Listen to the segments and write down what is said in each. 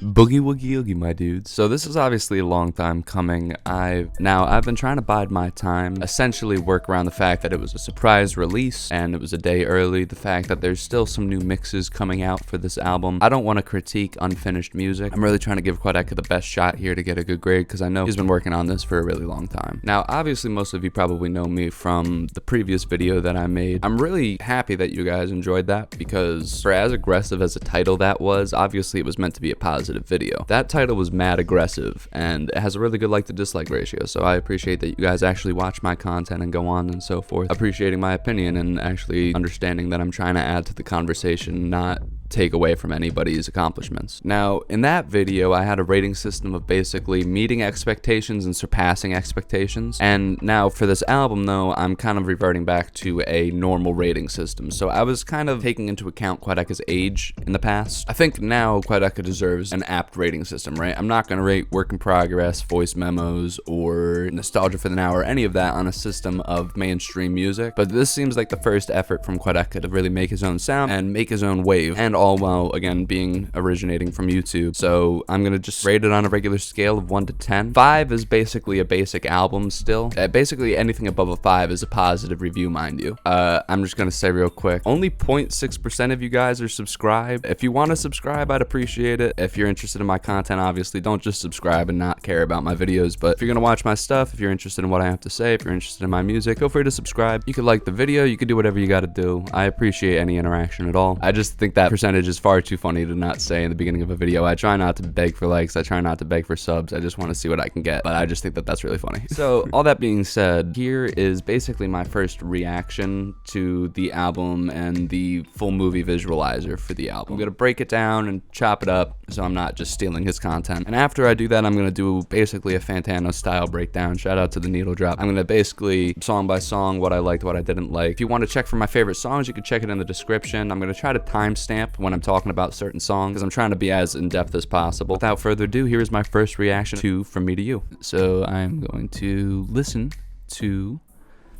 Boogie woogie oogie, my dudes. So this is obviously a long time coming. I've been trying to bide my time, essentially work around the fact that it was a surprise release and it was a day early, the fact that there's still some new mixes coming out for this album. I don't want to critique unfinished music. I'm really trying to give Quadeca the best shot here to get a good grade because I know he's been working on this for a really long time. Now, obviously most of you probably know me from the previous video that I made. I'm really happy that you guys enjoyed that because for as aggressive as a title that was, obviously it was meant to be a positive video. That title was mad aggressive and it has a really good like to dislike ratio, so I appreciate that you guys actually watch my content and go on and so forth, appreciating my opinion and actually understanding that I'm trying to add to the conversation, not take away from anybody's accomplishments. Now, in that video, I had a rating system of basically meeting expectations and surpassing expectations. And now for this album, though, I'm kind of reverting back to a normal rating system. So I was kind of taking into account Quadeca's age in the past. I think now Quadeca deserves an apt rating system, right? I'm not going to rate Work in Progress, Voice Memos, or Nostalgia for the Now, or any of that on a system of mainstream music. But this seems like the first effort from Quadeca to really make his own sound and make his own wave, and all while, again, originating from YouTube. So I'm gonna just rate it on a regular scale of 1 to 10. 5 is basically a basic album still. Basically anything above a 5 is a positive review, mind you. I'm just gonna say real quick, only 0.6% of you guys are subscribed. If you want to subscribe, I'd appreciate it. If you're interested in my content, obviously, don't just subscribe and not care about my videos, but if you're gonna watch my stuff, if you're interested in what I have to say, if you're interested in my music, feel free to subscribe. You could like the video, you could do whatever you gotta do. I appreciate any interaction at all. I just think that percentage is far too funny to not say in the beginning of a video. I try not to beg for likes, I try not to beg for subs, I just want to see what I can get, but I just think that that's really funny. So all that being said, here is basically my first reaction to the album and the full movie visualizer for the album. I'm gonna break it down and chop it up so I'm not just stealing his content, and after I do that, I'm gonna do basically a Fantano style breakdown. Shout out to the needle drop. I'm gonna basically song by song what I liked, what I didn't like. If you want to check for my favorite songs, you can check it in the description. I'm gonna try to timestamp when I'm talking about certain songs because I'm trying to be as in-depth as possible. Without further ado, here is my first reaction to From Me to You. So I'm going to listen to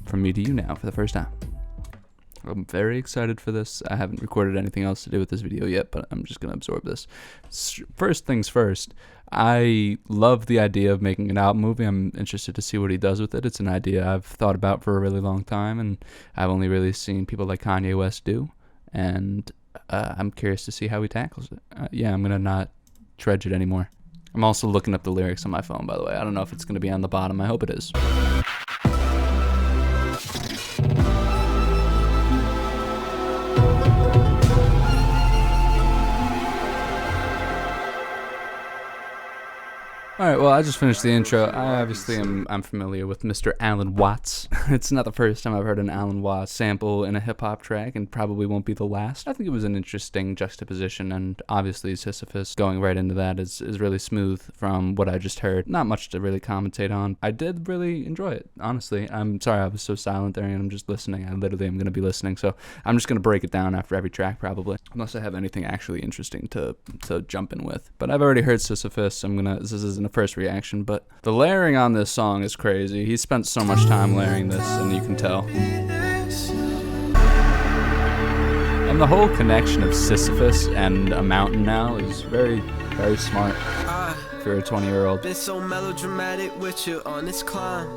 From Me to You now for the first time. I'm very excited for this. I haven't recorded anything else to do with this video yet, but I'm just going to absorb this. First things first, I love the idea of making an album movie. I'm interested to see what he does with it. It's an idea I've thought about for a really long time, and I've only really seen people like Kanye West do, and I'm curious to see how he tackles it. Yeah, I'm going to not dredge it anymore. I'm also looking up the lyrics on my phone, by the way. I don't know if it's going to be on the bottom. I hope it is. Alright, well, I just finished the intro. I obviously I'm familiar with Mr. Alan Watts. It's not the first time I've heard an Alan Watts sample in a hip-hop track, and probably won't be the last. I think it was an interesting juxtaposition, and obviously Sisyphus going right into that is really smooth from what I just heard. Not much to really commentate on. I did really enjoy it, honestly. I'm sorry I was so silent there, and I'm just listening. I literally am going to be listening, so I'm just going to break it down after every track, probably. Unless I have anything actually interesting to jump in with. But I've already heard Sisyphus. This isn't a first reaction, but the layering on this song is crazy. He spent so much time layering this, and you can tell. And the whole connection of Sisyphus and a mountain now is very, very smart if you're a 20-year-old. Been so melodramatic with you on this climb.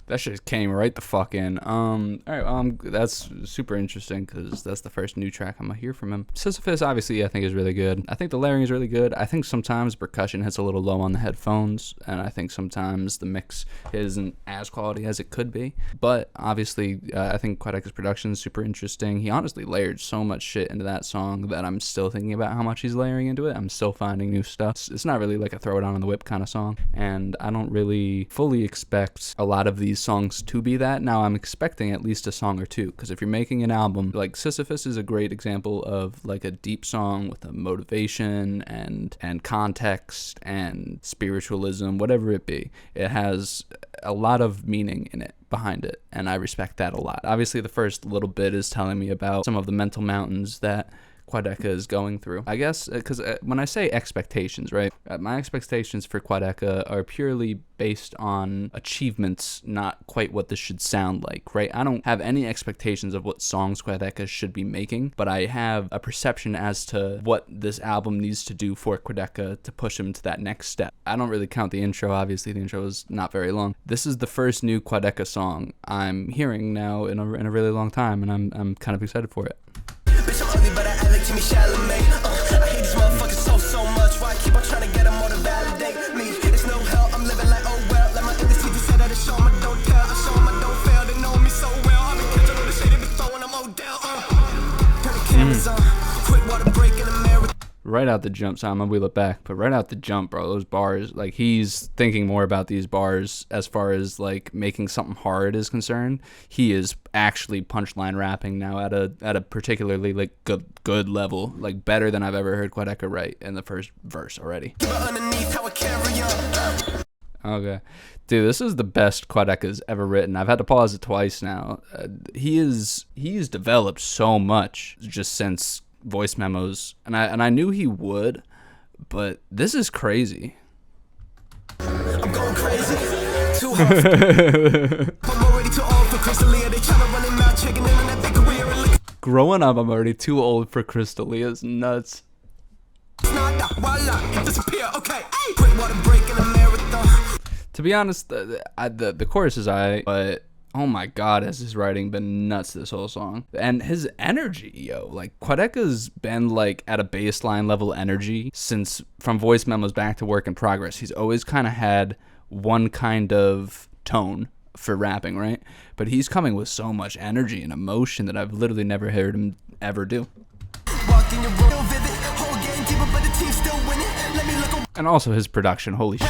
That shit came right the fuck in. Alright, that's super interesting because that's the first new track I'm gonna hear from him. Sisyphus, obviously, I think is really good. I think the layering is really good. I think sometimes percussion hits a little low on the headphones, and I think sometimes the mix isn't as quality as it could be. But obviously, I think Quadeca's production is super interesting. He honestly layered so much shit into that song that I'm still thinking about how much he's layering into it. I'm still finding new stuff. It's not really like a throw it on the whip kind of song, and I don't really fully expect a lot of these songs to be that. Now I'm expecting at least a song or two, because if you're making an album, like Sisyphus is a great example of like a deep song with a motivation and context and spiritualism, whatever it be. It has a lot of meaning in it, behind it, and I respect that a lot. Obviously the first little bit is telling me about some of the mental mountains that quadeca is going through. I guess because when I say expectations, right, my expectations for quadeca are purely based on achievements, not quite what this should sound like, right? I don't have any expectations of what songs quadeca should be making, but I have a perception as to what this album needs to do for quadeca to push him to that next step. I don't really count the intro. Obviously, the intro is not very long. This is the first new quadeca song I'm hearing now in a really long time, and I'm kind of excited for it. Bitch, I'm ugly, but I act like Timmy Chalamet. I hate these motherfuckers so much. Why I keep on trying to get them all to validate me? It's no hell, I'm living like, oh well. Let my English teacher say that I show 'em I don't tell. I show 'em I don't fail, they know me so well. I've been catching all the shade they be throwing, I'm Odell. Turn the cameras on, quick water break in the mirror. Right out the jump, so I'm gonna wheel it back, but right out the jump, bro, those bars, like, he's thinking more about these bars as far as like making something hard is concerned. He is actually punchline rapping now at a particularly like good level, like better than I've ever heard quadeca write in the first verse already. Okay, dude, this is the best quadeca's ever written. I've had to pause it twice now. He's developed so much just since voice memos, and I knew he would, but this is crazy. I'm going crazy. Too hard. I'm already too old for Crystalia. They tryna run him out, checking in on that big career. Growing up, I'm already too old for Crystalia. It's nuts. Okay. Quick water break in a marathon. To be honest, the chorus is alright, but oh my god, has his writing been nuts this whole song. And his energy, yo. Like, quadeca's been, like, at a baseline level energy since from voice memos back to work in progress. He's always kind of had one kind of tone for rapping, right? But he's coming with so much energy and emotion that I've literally never heard him ever do. And also his production, holy shit.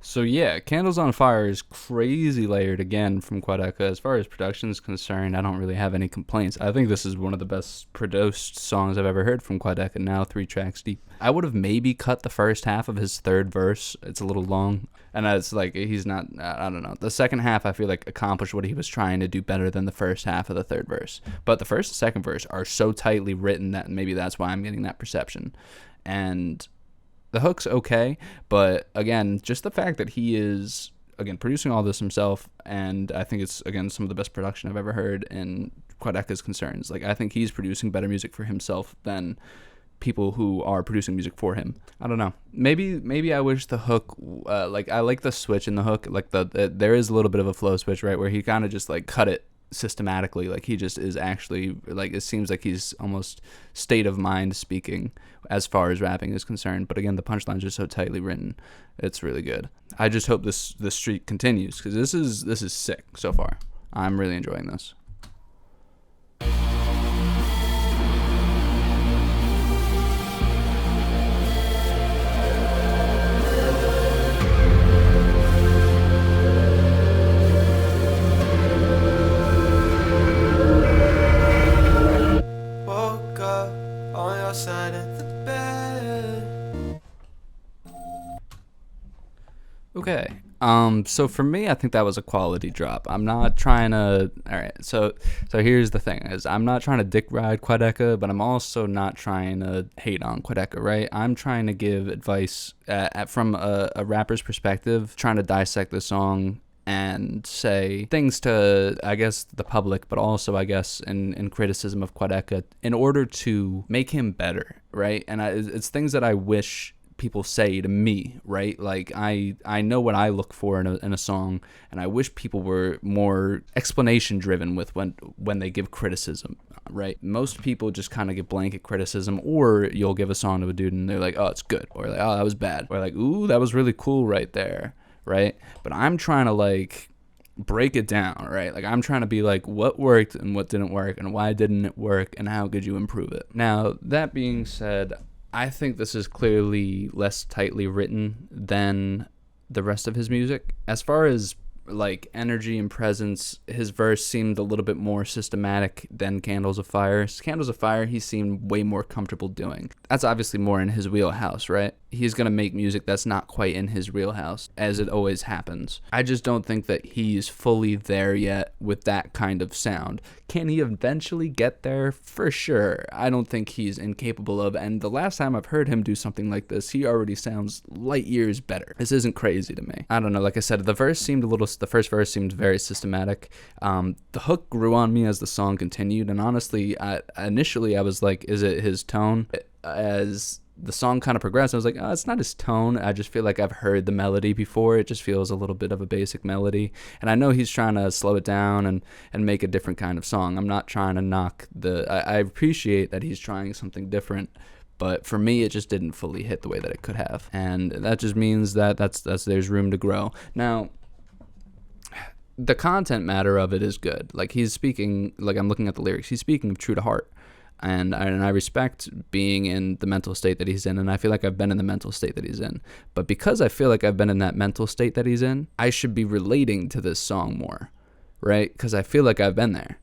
So yeah, Candles on Fire is crazy layered again from quadeca. As far as production is concerned, I don't really have any complaints. I think this is one of the best produced songs I've ever heard from quadeca, now 3 tracks deep. I would have maybe cut the first half of his third verse. It's a little long, and it's like he's not, I don't know. The second half I feel like accomplished what he was trying to do better than the first half of the third verse. But the first and second verse are so tightly written that maybe that's why I'm getting that perception. And the hook's okay, but again, just the fact that he is, again, producing all this himself, and I think it's, again, some of the best production I've ever heard in quadeca's concerns. Like, I think he's producing better music for himself than people who are producing music for him. I don't know. Maybe I wish the hook, like, I like the switch in the hook. Like, there is a little bit of a flow switch, right, where he kind of just, like, cut it systematically. Like, he just is actually, like, it seems like he's almost state of mind speaking as far as rapping is concerned. But again, the punchlines are so tightly written, it's really good. I just hope this streak continues, because this is sick so far. I'm really enjoying this. Okay, so for me, I think that was a quality drop. I'm not trying to, alright, so here's the thing, is I'm not trying to dick ride quadeca, but I'm also not trying to hate on quadeca, right? I'm trying to give advice from a rapper's perspective, trying to dissect the song and say things to, I guess, the public, but also, I guess, in criticism of quadeca, in order to make him better, right? And it's things that I wish people say to me, right? Like, I know what I look for in a song, and I wish people were more explanation driven with when they give criticism, right? Most people just kind of give blanket criticism, or you'll give a song to a dude and they're like, oh, it's good, or like, oh, that was bad, or like, ooh, that was really cool right there, right? But I'm trying to, like, break it down, right? Like, I'm trying to be like, what worked and what didn't work, and why didn't it work, and how could you improve it? Now, that being said, I think this is clearly less tightly written than the rest of his music. As far as, like, energy and presence, his verse seemed a little bit more systematic than Candles of Fire. Candles of Fire, he seemed way more comfortable doing. That's obviously more in his wheelhouse, right? he's going to make music that's not quite in his wheelhouse, as it always happens. I just don't think that he's fully there yet with that kind of sound. Can he eventually get there? For sure. I don't think he's incapable of, and the last time I've heard him do something like this, he already sounds light years better. This isn't crazy to me. I don't know, like I said, the first verse seemed very systematic. The hook grew on me as the song continued, and honestly, initially I was like, is it his tone? As the song kind of progressed, I was like, oh, it's not his tone. I just feel like I've heard the melody before. It just feels a little bit of a basic melody. And I know he's trying to slow it down and make a different kind of song. I'm not trying to knock I appreciate that he's trying something different, but for me, it just didn't fully hit the way that it could have. And that just means that there's room to grow. Now, the content matter of it is good. Like, he's speaking, like, I'm looking at the lyrics, he's speaking of true to heart. And I respect being in the mental state that he's in, and I feel like I've been in the mental state that he's in. But because I feel like I've been in that mental state that he's in, I should be relating to this song more, right? Because I feel like I've been there.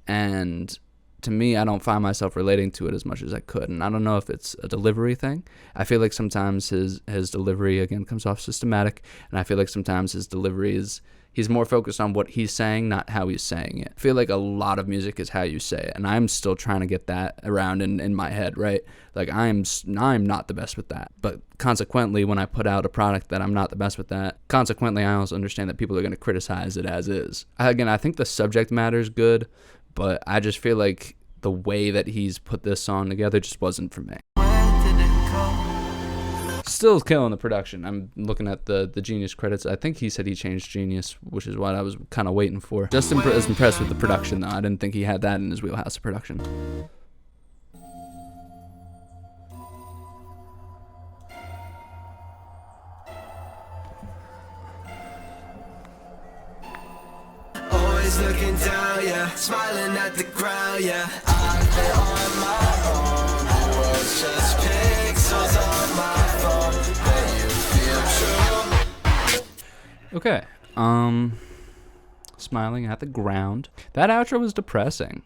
And to me, I don't find myself relating to it as much as I could. And I don't know if it's a delivery thing. I feel like sometimes his delivery, again, comes off systematic. And I feel like sometimes his delivery is... he's more focused on what he's saying, not how he's saying it. I feel like a lot of music is how you say it, and I'm still trying to get that around in my head, right? Like, I'm not the best with that. But consequently, when I put out a product that I'm not the best with that, consequently, I also understand that people are going to criticize it as is. Again, I think the subject matter is good, but I just feel like the way that he's put this song together just wasn't for me. Still killing the production. I'm looking at the Genius credits. I think he said he changed Genius, which is what I was kind of waiting for. Just as impressed with the production, though. I didn't think he had that in his wheelhouse of production. Always looking down, yeah, smiling at the ground, yeah. I've been on my own, the world's just pixels on my phone. When you feel true. Okay, smiling at the ground. That outro was depressing.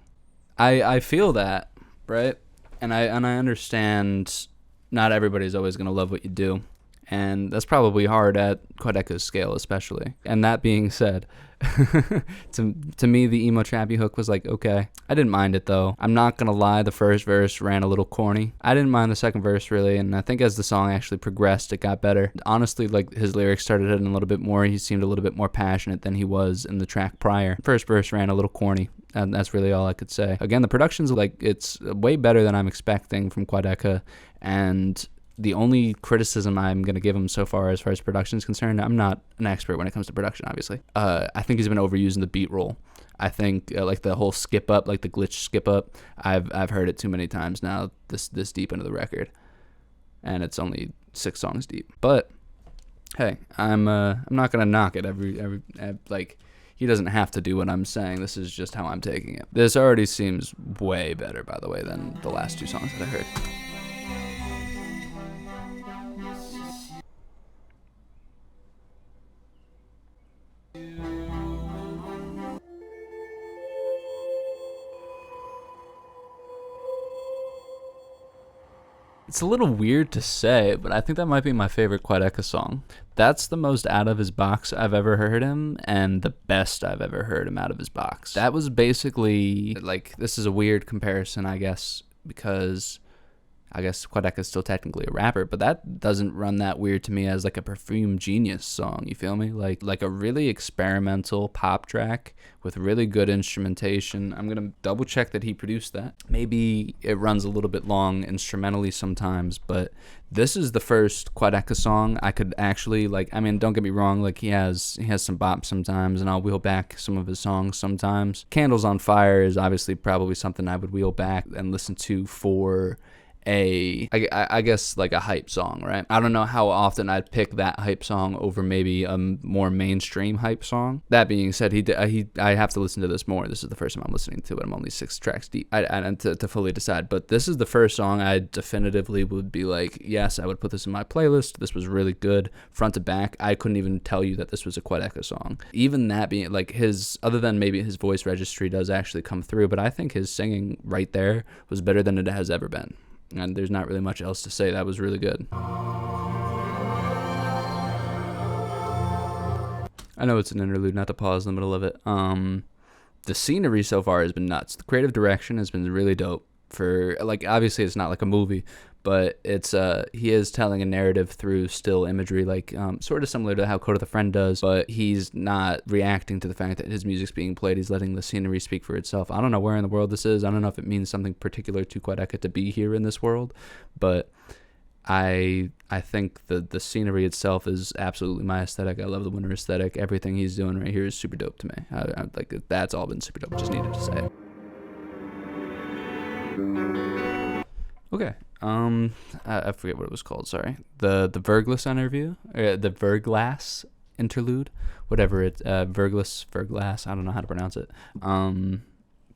I feel that, right? And I understand not everybody's always gonna love what you do, and that's probably hard at quadeca's scale, especially. And that being said, to me, the emo trappy hook was like, okay. I didn't mind it, though. I'm not gonna lie, the first verse ran a little corny. I didn't mind the second verse, really, and I think as the song actually progressed, it got better. Honestly, like, his lyrics started hitting a little bit more. He seemed a little bit more passionate than he was in the track prior. First verse ran a little corny, and that's really all I could say. Again, the production's, like, it's way better than I'm expecting from quadeca, and the only criticism I'm going to give him so far as production is concerned, I'm not an expert when it comes to production, obviously. I think he's been overusing the beat roll. I think like the whole skip up, like the glitch skip up, I've heard it too many times now this deep into the record. And it's only 6 songs deep. But hey, I'm not going to knock it every like, he doesn't have to do what I'm saying. This is just how I'm taking it. This already seems way better, by the way, than the last 2 songs that I heard. It's a little weird to say, but I think that might be my favorite quadeca song. That's the most out of his box I've ever heard him, and the best I've ever heard him out of his box. That was basically, like, this is a weird comparison, I guess, because I guess quadeca is still technically a rapper, but that doesn't run that weird to me as like a Perfume Genius song, you feel me? Like a really experimental pop track with really good instrumentation. I'm gonna double check that he produced that. Maybe it runs a little bit long instrumentally sometimes, but this is the first quadeca song I could actually, like, I mean, don't get me wrong, like, he has some bops sometimes, and I'll wheel back some of his songs sometimes. Candles on Fire is obviously probably something I would wheel back and listen to for I guess like a hype song, right? I don't know how often I'd pick that hype song over maybe a more mainstream hype song. That being said, I have to listen to this more. This is the first time I'm listening to it. I'm only 6 tracks deep. I to fully decide, but this is the first song I definitively would be like, yes, I would put this in my playlist. This was really good, front to back. I couldn't even tell you that this was a quadeca song. Even that being like other than maybe his voice registry does actually come through, but I think his singing right there was better than it has ever been. And there's not really much else to say. That was really good. I know it's an interlude, not to pause in the middle of it. The scenery so far has been nuts. The creative direction has been really dope. For like, obviously it's not like a movie, but it's he is telling a narrative through still imagery, like sort of similar to how Code of the Friend does, but he's not reacting to the fact that his music's being played. He's letting the scenery speak for itself. I don't know where in the world this is. I don't know if it means something particular to quadeca to be here in this world, but I think the scenery itself is absolutely my aesthetic. I love the winter aesthetic. Everything he's doing right here is super dope to me. I like that's all been super dope. Just needed to say it. Okay. I forget what it was called. Sorry. The Verglas interview, the Verglas interlude, whatever it. Verglas. I don't know how to pronounce it.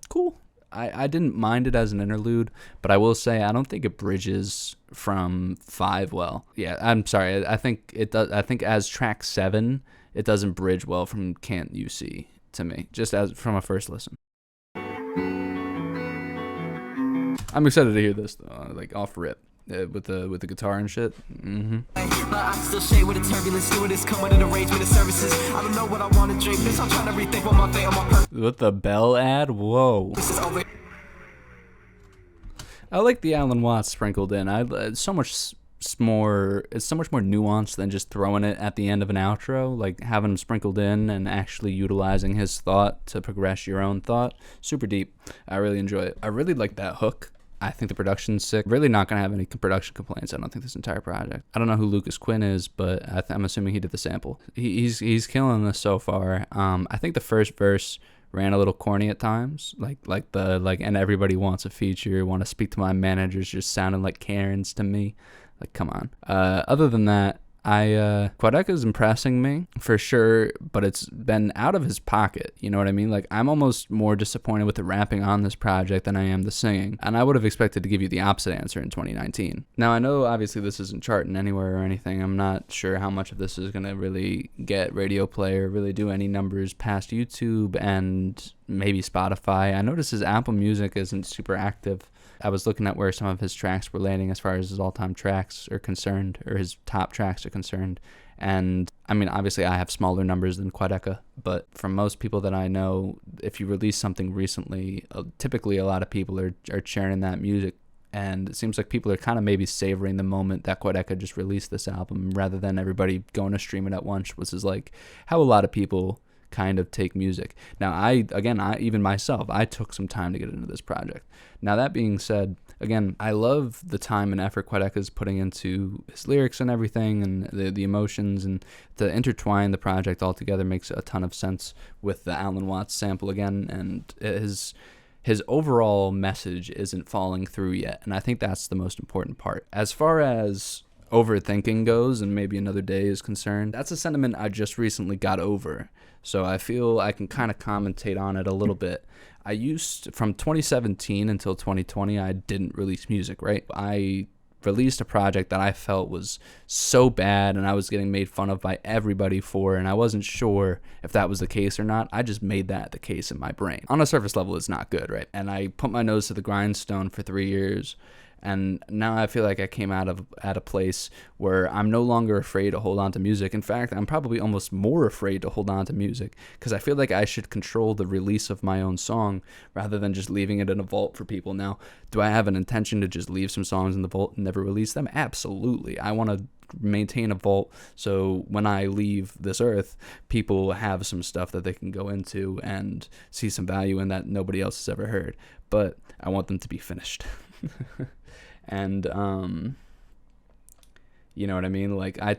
Cool. I didn't mind it as an interlude, but I will say I don't think it bridges from 5 well. Yeah, I'm sorry. I think it does. I think as track 7, it doesn't bridge well from Can't You See to me, just as from a first listen. I'm excited to hear this though, like off rip. With the guitar and shit. I still shade with a turbulent stewardess, coming in a rage with the services. I don't know what I want to drink. This I'm trying to rethink what my fate on my purpose. With the bell ad, whoa. I like the Alan Watts sprinkled in. It's so much more nuanced than just throwing it at the end of an outro. Like having him sprinkled in and actually utilizing his thought to progress your own thought. Super deep. I really enjoy it. I really like that hook. I think the production's sick. Really not going to have any production complaints, I don't think, this entire project. I don't know who Lucas Quinn is, but I'm assuming he did the sample. He's killing this so far. I think the first verse ran a little corny at times. Like and everybody wants a feature, want to speak to my managers, just sounding like Karens to me. Like, come on. Other than that, quadeca's impressing me for sure, but it's been out of his pocket. You know what I mean? Like, I'm almost more disappointed with the rapping on this project than I am the singing, and I would have expected to give you the opposite answer in 2019. Now, I know obviously this isn't charting anywhere or anything. I'm not sure how much of this is gonna really get radio play or really do any numbers past YouTube and maybe Spotify. I noticed his Apple Music isn't super active. I was looking at where some of his tracks were landing as far as his all-time tracks are concerned, or his top tracks are concerned. And I mean, obviously I have smaller numbers than quadeca, but from most people that I know, if you release something recently, typically a lot of people are sharing that music. And it seems like people are kind of maybe savoring the moment that quadeca just released this album rather than everybody going to stream it at once, which is like how a lot of people kind of take music. Now, I even myself, I took some time to get into this project. Now, that being said, again, I love the time and effort quadeca is putting into his lyrics and everything, and the emotions, and to intertwine the project all together makes a ton of sense with the Alan Watts sample again, and his overall message isn't falling through yet, and I think that's the most important part. As far as overthinking goes, and maybe another day is concerned, that's a sentiment I just recently got over, so I feel I can kind of commentate on it a little bit. From 2017 until 2020, I didn't release music, right? I released a project that I felt was so bad and I was getting made fun of by everybody for, and I wasn't sure if that was the case or not. I just made that the case in my brain. On a surface level, it's not good, right? And I put my nose to the grindstone for 3 years, and now I feel like I came at a place where I'm no longer afraid to hold on to music. In fact, I'm probably almost more afraid to hold on to music because I feel like I should control the release of my own song rather than just leaving it in a vault for people. Now, do I have an intention to just leave some songs in the vault and never release them? Absolutely. I want to maintain a vault so when I leave this earth, people have some stuff that they can go into and see some value in that nobody else has ever heard. But I want them to be finished. And you know what I mean? Like, I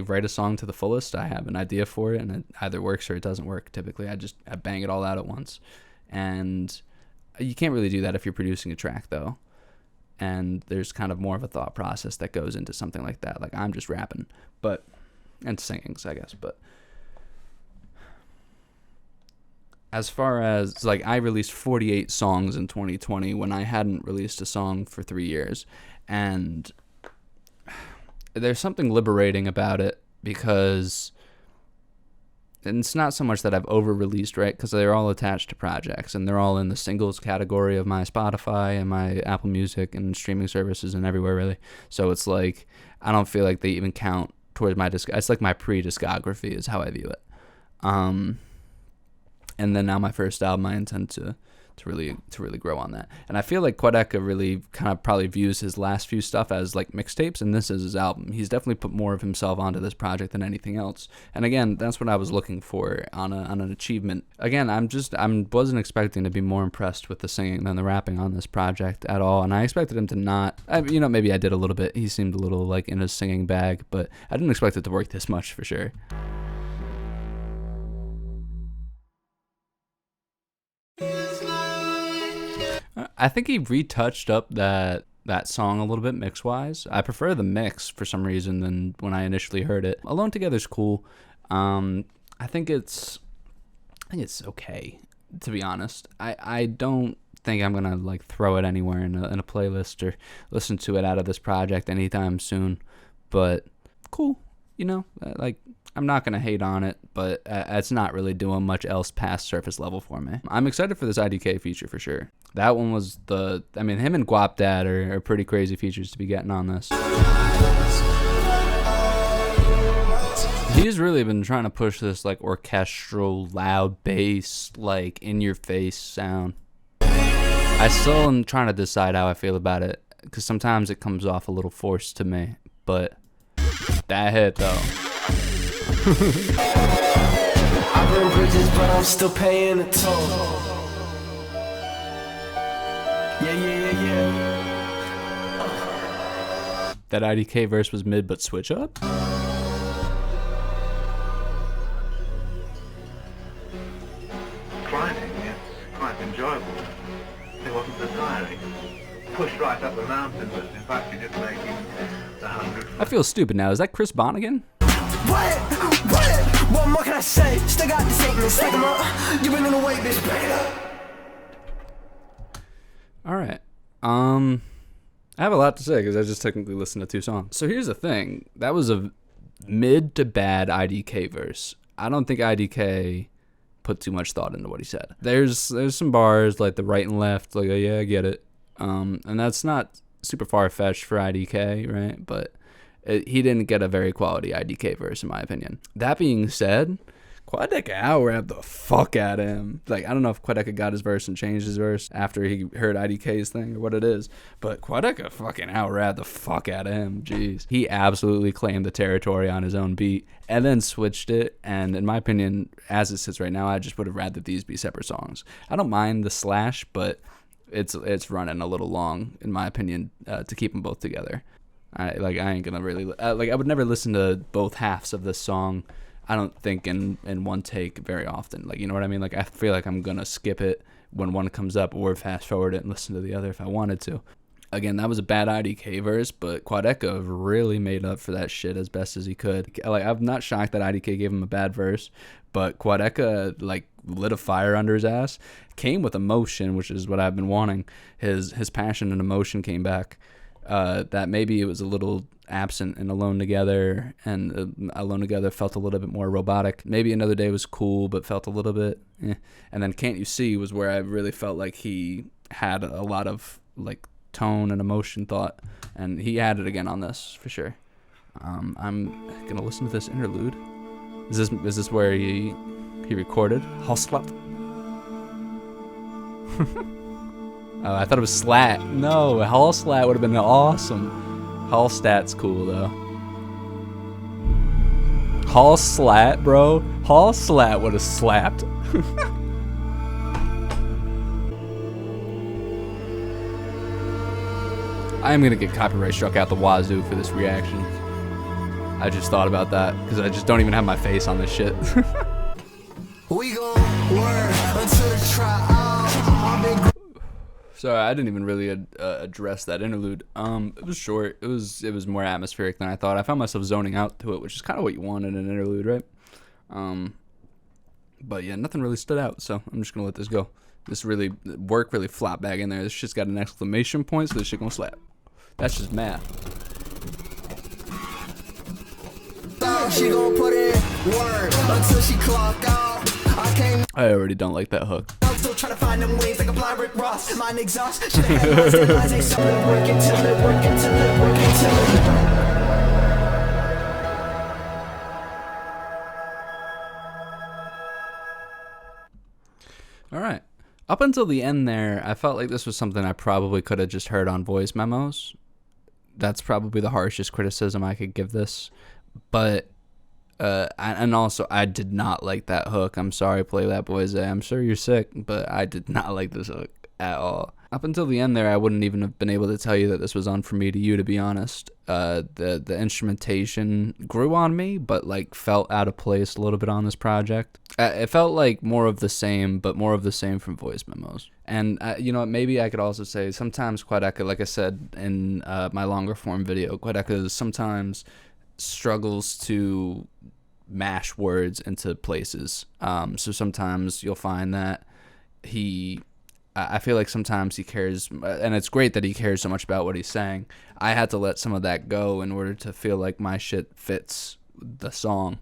write a song to the fullest. I have an idea for it, and it either works or it doesn't work. Typically, I bang it all out at once. And you can't really do that if you're producing a track, though. And there's kind of more of a thought process that goes into something like that. Like, I'm just rapping, and singing, I guess. But as far as, like, I released 48 songs in 2020 when I hadn't released a song for 3 years. And there's something liberating about it because and it's not so much that I've over-released, right? Because they're all attached to projects, and they're all in the singles category of my Spotify and my Apple Music and streaming services and everywhere, really. So it's like, I don't feel like they even count towards my disc. It's like my pre-discography is how I view it. And then now my first album, I intend to really grow on that. And I feel like Quadeca really kind of probably views his last few stuff as like mixtapes, and this is his album. He's definitely put more of himself onto this project than anything else. And again, that's what I was looking for on an achievement. Again, I wasn't expecting to be more impressed with the singing than the rapping on this project at all. And I expected him to not, maybe I did a little bit. He seemed a little like in his singing bag, but I didn't expect it to work this much for sure. I think he retouched up that song a little bit mix-wise. I prefer the mix for some reason than when I initially heard it. Alone Together's cool. I think it's okay, to be honest. I don't think I'm gonna like throw it anywhere in a playlist or listen to it out of this project anytime soon. But cool, like. I'm not going to hate on it, but it's not really doing much else past surface level for me. I'm excited for this IDK feature for sure. That one was him and Guap Dad are pretty crazy features to be getting on this. He's really been trying to push this like orchestral, loud bass, like in your face sound. I still am trying to decide how I feel about it, because sometimes it comes off a little forced to me, but that hit though. I've been bridges, but I'm still paying the toll. Yeah. That IDK verse was mid, but switch up? Climbing, yes, quite enjoyable. It wasn't so tiring. Pushed right up the mountain, but in fact you didn't make even the 100. I feel stupid now. Is that Chris Bond again? What more can I say? Still got the statement, stick 'em up. You been in the way, bitch, break it up. Alright. I have a lot to say because I just technically listened to 2 songs. So here's the thing. That was a mid to bad IDK verse. I don't think IDK put too much thought into what he said. There's some bars like the right and left, like, oh yeah, I get it. And that's not super far-fetched for IDK, right? But he didn't get a very quality IDK verse, in my opinion. That being said, Quadeca out-rapped the fuck out of him. Like, I don't know if Quadeca got his verse and changed his verse after he heard IDK's thing or what it is, but Quadeca fucking out-rapped the fuck out of him. Jeez. He absolutely claimed the territory on his own beat and then switched it, and in my opinion, as it sits right now, I just would have rather these be separate songs. I don't mind the slash, but it's running a little long, in my opinion, to keep them both together. I ain't gonna really I would never listen to both halves of this song. I don't think in one take very often. Like, you know what I mean? Like, I feel like I'm gonna skip it when one comes up or fast forward it and listen to the other if I wanted to. Again, that was a bad IDK verse, but Quadeca really made up for that shit as best as he could. Like, I'm not shocked that IDK gave him a bad verse, but Quadeca like lit a fire under his ass. Came with emotion, which is what I've been wanting. His passion and emotion came back. That maybe it was a little absent in Alone Together, and Alone Together felt a little bit more robotic. Maybe Another Day was cool, but felt a little bit And then Can't You See was where I really felt like he had a lot of like tone and emotion thought, and he had it again on this for sure. I'm gonna listen to this interlude. Is this where he recorded Hallstatt? Oh, I thought it was Slat. No, Hallstatt would have been awesome. Hallstatt's cool though. Hallstatt, bro. Hallstatt would have slapped. I am gonna get copyright struck out the wazoo for this reaction. I just thought about that because I just don't even have my face on this shit. We gon' work until the trial. Sorry, I didn't even really address that interlude. It was short. It was more atmospheric than I thought. I found myself zoning out to it, which is kind of what you want in an interlude, right? But yeah, nothing really stood out, so I'm just gonna let this go. This really flopped back in there. This shit's got an exclamation point, so this shit gonna slap. That's just math. She gon' put it Word, until she clocked out. I came I already don't like that hook. up, still trying to find them ways like a blind Rick Ross. Mind exhaust, should've had my stabilization. Work until it, work until it, work until it. All right. Up until the end there, I felt like this was something I probably could have just heard on voice memos. That's probably the harshest criticism I could give this. But, and also, I did not like that hook. I'm sorry, PlayThatBoiZay. I'm sure you're sick, but I did not like this hook at all. Up until the end there, I wouldn't even have been able to tell you that this was on From Me to You, to be honest. The instrumentation grew on me, but like felt out of place a little bit on this project. It felt like more of the same, but more of the same from voice memos. And you know what, maybe I could also say sometimes quadeca, like I said in my longer form video, quadeca sometimes struggles to mash words into places. So sometimes you'll find that I feel like sometimes he cares, and it's great that he cares so much about what he's saying. I had to let some of that go in order to feel like my shit fits the song.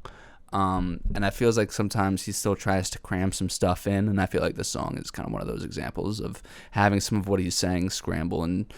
And it feels like sometimes he still tries to cram some stuff in, and I feel like this song is kind of one of those examples of having some of what he's saying scramble and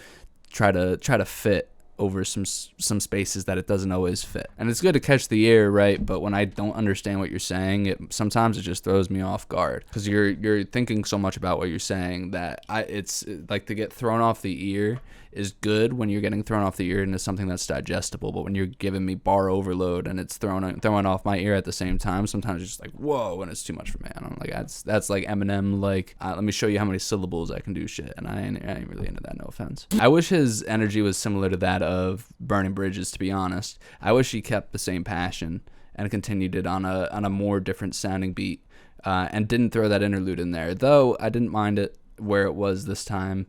try to fit over some spaces that it doesn't always fit. And it's good to catch the ear, right? But when I don't understand what you're saying, sometimes it just throws me off guard, because you're thinking so much about what you're saying that it's like, to get thrown off the ear is good when you're getting thrown off the ear into something that's digestible. But when you're giving me bar overload and it's throwing off my ear at the same time, sometimes it's just like, whoa, and it's too much for me. And I'm like, that's like Eminem, like, let me show you how many syllables I can do shit. And I ain't really into that, no offense. I wish his energy was similar to that of Burning Bridges, to be honest. I wish he kept the same passion and continued it on a more different sounding beat, and didn't throw that interlude in there. Though I didn't mind it where it was this time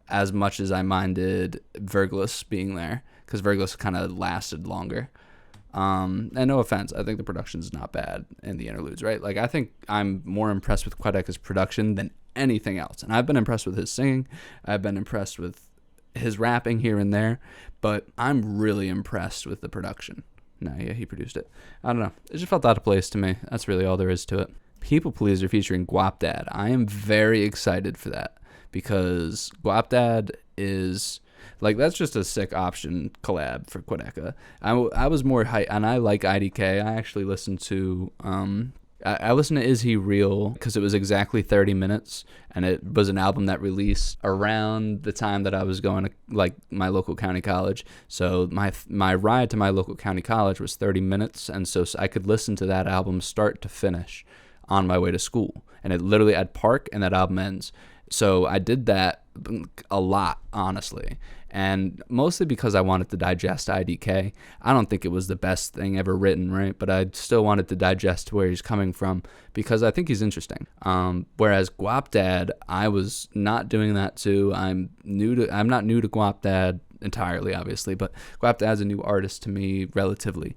as much as I minded Verglas being there, because Verglas kind of lasted longer. And no offense, I think the production's not bad in the interludes, right? Like, I think I'm more impressed with quadeca's production than anything else. And I've been impressed with his singing. I've been impressed with his rapping here and there, but I'm really impressed with the production. No, yeah, he produced it. I don't know. It just felt out of place to me. That's really all there is to it. People Pleaser featuring Guapdad. I am very excited for that, because Guapdad is, like, that's just a sick option collab for quadeca. I was more hyped, and I like IDK. I actually listened to I listened to Is He Real because it was exactly 30 minutes, and it was an album that released around the time that I was going to, like, my local county college. So my ride to my local county college was 30 minutes, and so I could listen to that album start to finish on my way to school. And it literally, I'd park and that album ends. So I did that a lot, honestly, and mostly because I wanted to digest IDK. I don't think it was the best thing ever written, right? But I still wanted to digest where he's coming from, because I think he's interesting. Whereas Guapdad, I was not doing that too. I'm not new to Guapdad entirely, obviously, but Guapdad's a new artist to me relatively.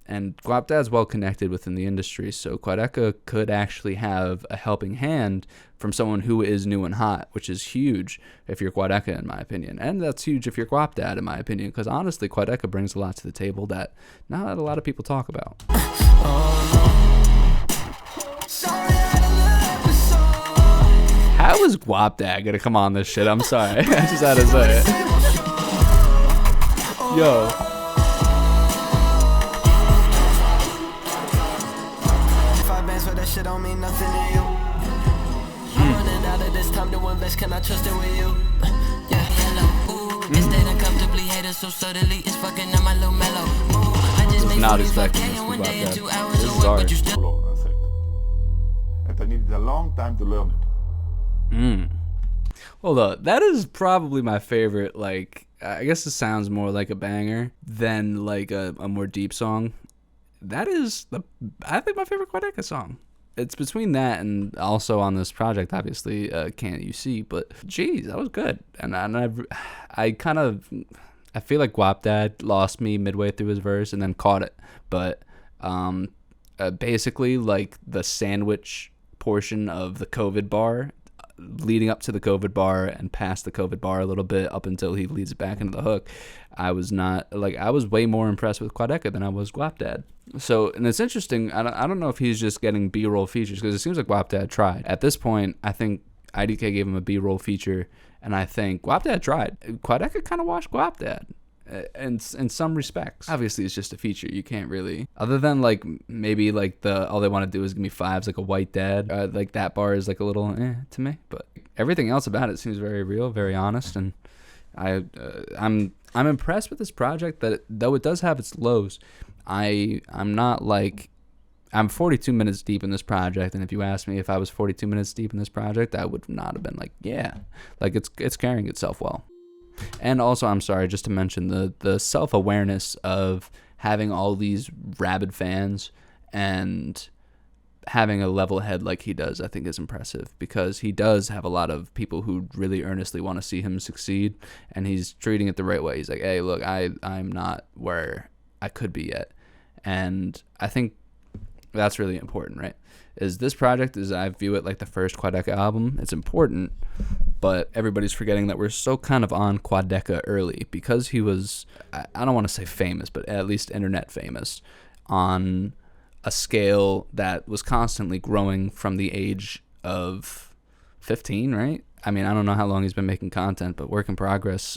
And Guapdad's well connected within the industry, so quadeca could actually have a helping hand from someone who is new and hot, which is huge if you're quadeca, in my opinion. And that's huge if you're Guapdad, in my opinion, because honestly, quadeca brings a lot to the table that not a lot of people talk about. How is Guapdad gonna come on this shit? I'm sorry. I just had to say it. Yo. Shit don't mean nothing to you. I'm running out of this time to invest. Can I trust it with you? Yeah, hello. Ooh, it's that uncomfortably hated so subtly. It's fucking up my little mellow. Ooh, I just made not expecting this from Guapdad. This is art. And I needed a long time to learn it. Hold up. That is probably my favorite, like, I guess it sounds more like a banger than like a more deep song. That is, I think, my favorite quadeca song. It's between that and also on this project, obviously, Can't You See, but geez, that was good. And I feel like Guapdad lost me midway through his verse and then caught it. But basically, like, the sandwich portion of the COVID bar leading up to the COVID bar and past the COVID bar a little bit up until he leads it back into the hook, I was way more impressed with Quadeca than I was Guapdad. So, and it's interesting, I don't know if he's just getting B-roll features, because it seems like Guapdad tried. At this point, I think IDK gave him a B-roll feature, and I think Guapdad tried. Quadeca kind of washed Guapdad. In some respects. Obviously it's just a feature, you can't really, other than like maybe like all they want to do is give me fives like a white dad, like that bar is like a little to me, but everything else about it seems very real, very honest, and I'm impressed with this project, that though it does have its lows, I'm 42 minutes deep in this project, and if you asked me if I was 42 minutes deep in this project, I would not have been like, yeah, like it's carrying itself well. And also, I'm sorry, just to mention the self-awareness of having all these rabid fans and having a level head like he does, I think is impressive, because he does have a lot of people who really earnestly want to see him succeed, and he's treating it the right way. He's like, hey, look, I'm not where I could be yet. And I think that's really important, right? Is this project, is I view it like the first Quadeca album. It's important, but everybody's forgetting that we're so kind of on Quadeca early, because he was, I don't want to say famous, but at least internet famous on a scale that was constantly growing from the age of 15, right? I mean, I don't know how long he's been making content, but work in progress.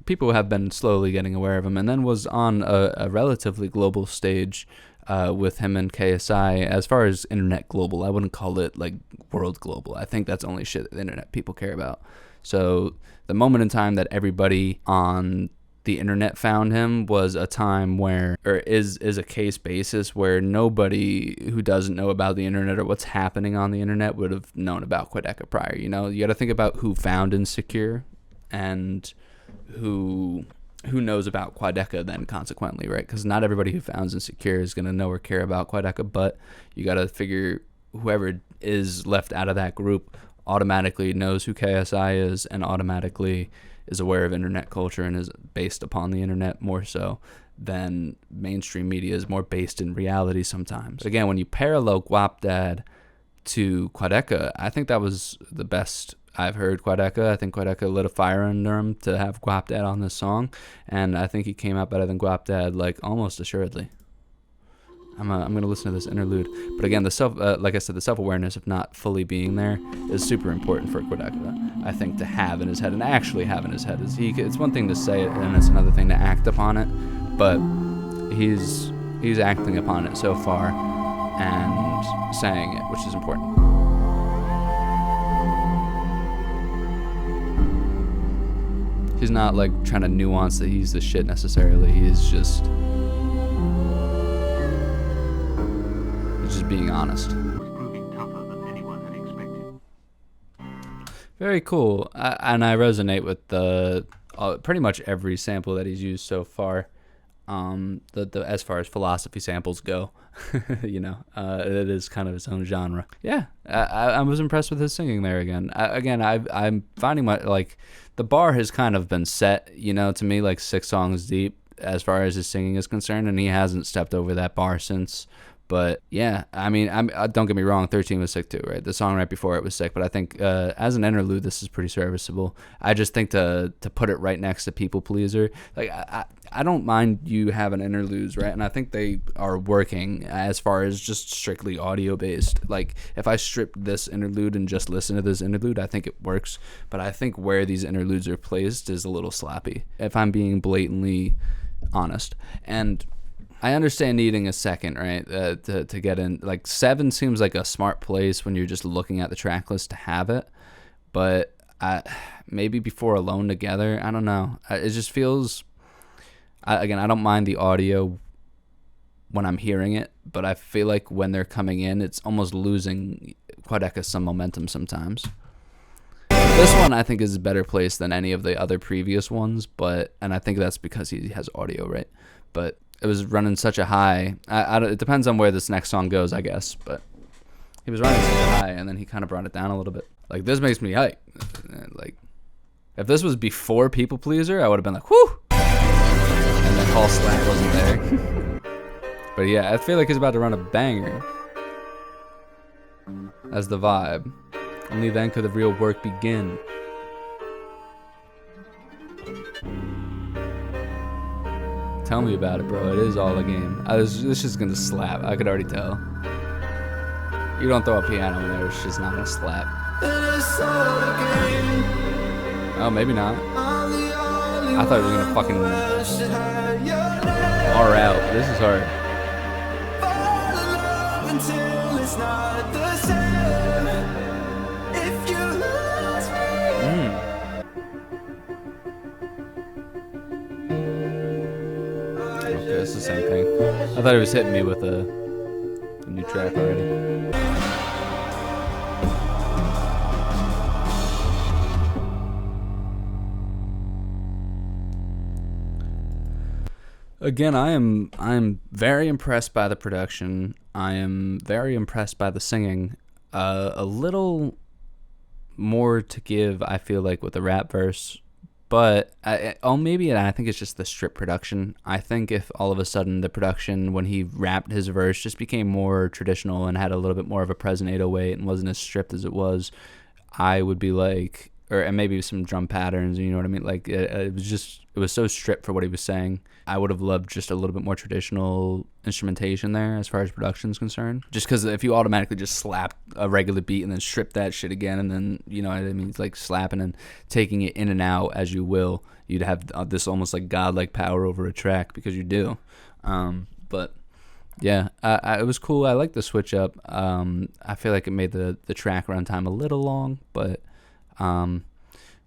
People have been slowly getting aware of him, and then was on a relatively global stage with him and KSI. As far as internet global, I wouldn't call it like world global. I think that's only shit that the internet people care about. So the moment in time that everybody on the internet found him was a time where, or is a case basis where nobody who doesn't know about the internet or what's happening on the internet would have known about Quadeca prior. You know, you got to think about who found Insecure and who knows about Quadeca then, consequently, right? Because not everybody who founds Insecure is going to know or care about Quadeca, but you got to figure whoever is left out of that group automatically knows who KSI is and automatically is aware of internet culture and is based upon the internet more so than mainstream media is more based in reality sometimes. Again, when you parallel Guapdad to Quadeca, I think that was the best I've heard Quadeca. I think Quadeca lit a fire under him to have Guapdad on this song, and I think he came out better than Guapdad, like almost assuredly. I'm gonna listen to this interlude, but again, like I said, the self-awareness of not fully being there is super important for Quadeca, I think, to have in his head and actually have in his head. It's one thing to say it, and it's another thing to act upon it, but he's acting upon it so far and saying it, which is important. He's not like trying to nuance that he's the shit necessarily. He's just being honest. Proving tougher than anyone had expected. Very cool. And I resonate with pretty much every sample that he's used so far. As far as philosophy samples go, you know, it is kind of its own genre. Yeah, I was impressed with his singing there again. I'm finding the bar has kind of been set, you know, to me, like 6 songs deep as far as his singing is concerned, and he hasn't stepped over that bar since. But yeah, I mean, don't get me wrong, 13 was sick too, right? The song right before it was sick, but I think as an interlude, this is pretty serviceable. I just think to put it right next to People Pleaser, like I don't mind you having interludes, right? And I think they are working as far as just strictly audio based. Like if I strip this interlude and just listen to this interlude, I think it works. But I think where these interludes are placed is a little sloppy, if I'm being blatantly honest. And I understand needing a second, right, to get in. Like 7 seems like a smart place when you're just looking at the track list to have it, but maybe before Alone Together, I don't know. It just feels, I don't mind the audio when I'm hearing it, but I feel like when they're coming in, it's almost losing Quadeca some momentum sometimes. This one I think is a better place than any of the other previous ones, and I think that's because he has audio, right? But it was running such a high. It depends on where this next song goes, I guess. But he was running such a high, and then he kind of brought it down a little bit. Like, this makes me hype. Like, if this was before People Pleaser, I would have been like, whoo! And then Hallstatt wasn't there. But yeah, I feel like he's about to run a banger. That's the vibe. Only then could the real work begin. Tell me about it, bro. It is all a game. This is gonna slap. I could already tell. You don't throw a piano in there, it's just not gonna slap. Oh, maybe not. I thought it was gonna fucking R out. This is hard. Okay, it's the same thing. I thought he was hitting me with a new track already. Again, I'm very impressed by the production. I am very impressed by the singing. A little more to give, I feel like, with the rap verse, but I think it's just the strip production. I think if all of a sudden the production when he rapped his verse just became more traditional and had a little bit more of a present 808 and wasn't as stripped as it was, I would be like, and maybe some drum patterns, you know what I mean? Like it was so stripped for what he was saying. I would have loved just a little bit more traditional instrumentation there as far as production is concerned. Just because if you automatically just slap a regular beat and then strip that shit again and then, you know what I mean, it's like slapping and taking it in and out as you will, you'd have this almost like godlike power over a track because you do. But yeah, it was cool. I like the switch up. I feel like it made the track runtime a little long, but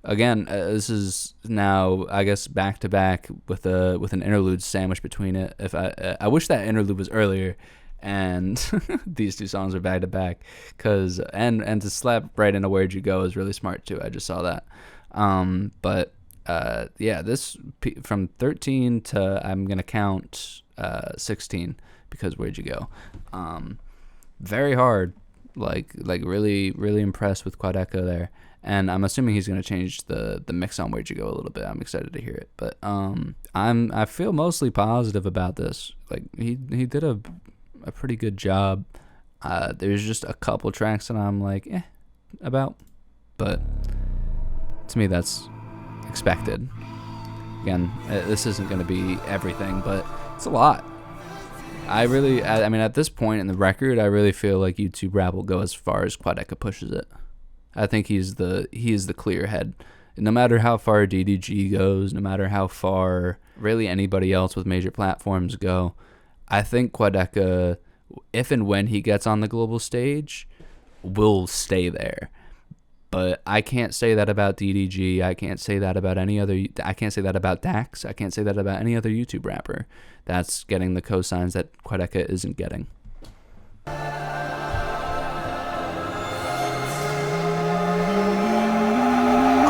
again, this is now, I guess, back to back with an interlude sandwich between it. If I wish that interlude was earlier, and these two songs are back to back, cause and to slap right into Where'd You Go is really smart too. I just saw that. But yeah, this from 13 to I'm gonna count 16 because Where'd You Go? Very hard. Like really impressed with quadeca there. And I'm assuming he's gonna change the mix on Where'd You Go a little bit. I'm excited to hear it, but I feel mostly positive about this. Like he did a pretty good job. There's just a couple tracks that I'm like about, but to me that's expected. Again, this isn't gonna be everything, but it's a lot. I mean, at this point in the record, I really feel like YouTube rap will go as far as quadeca pushes it. I think he is the clear head. No matter how far DDG goes, no matter how far really anybody else with major platforms go, I think quadeca, if and when he gets on the global stage, will stay there. But I can't say that about DDG. I can't say that about I can't say that about Dax. I can't say that about any other YouTube rapper that's getting the cosigns that quadeca isn't getting.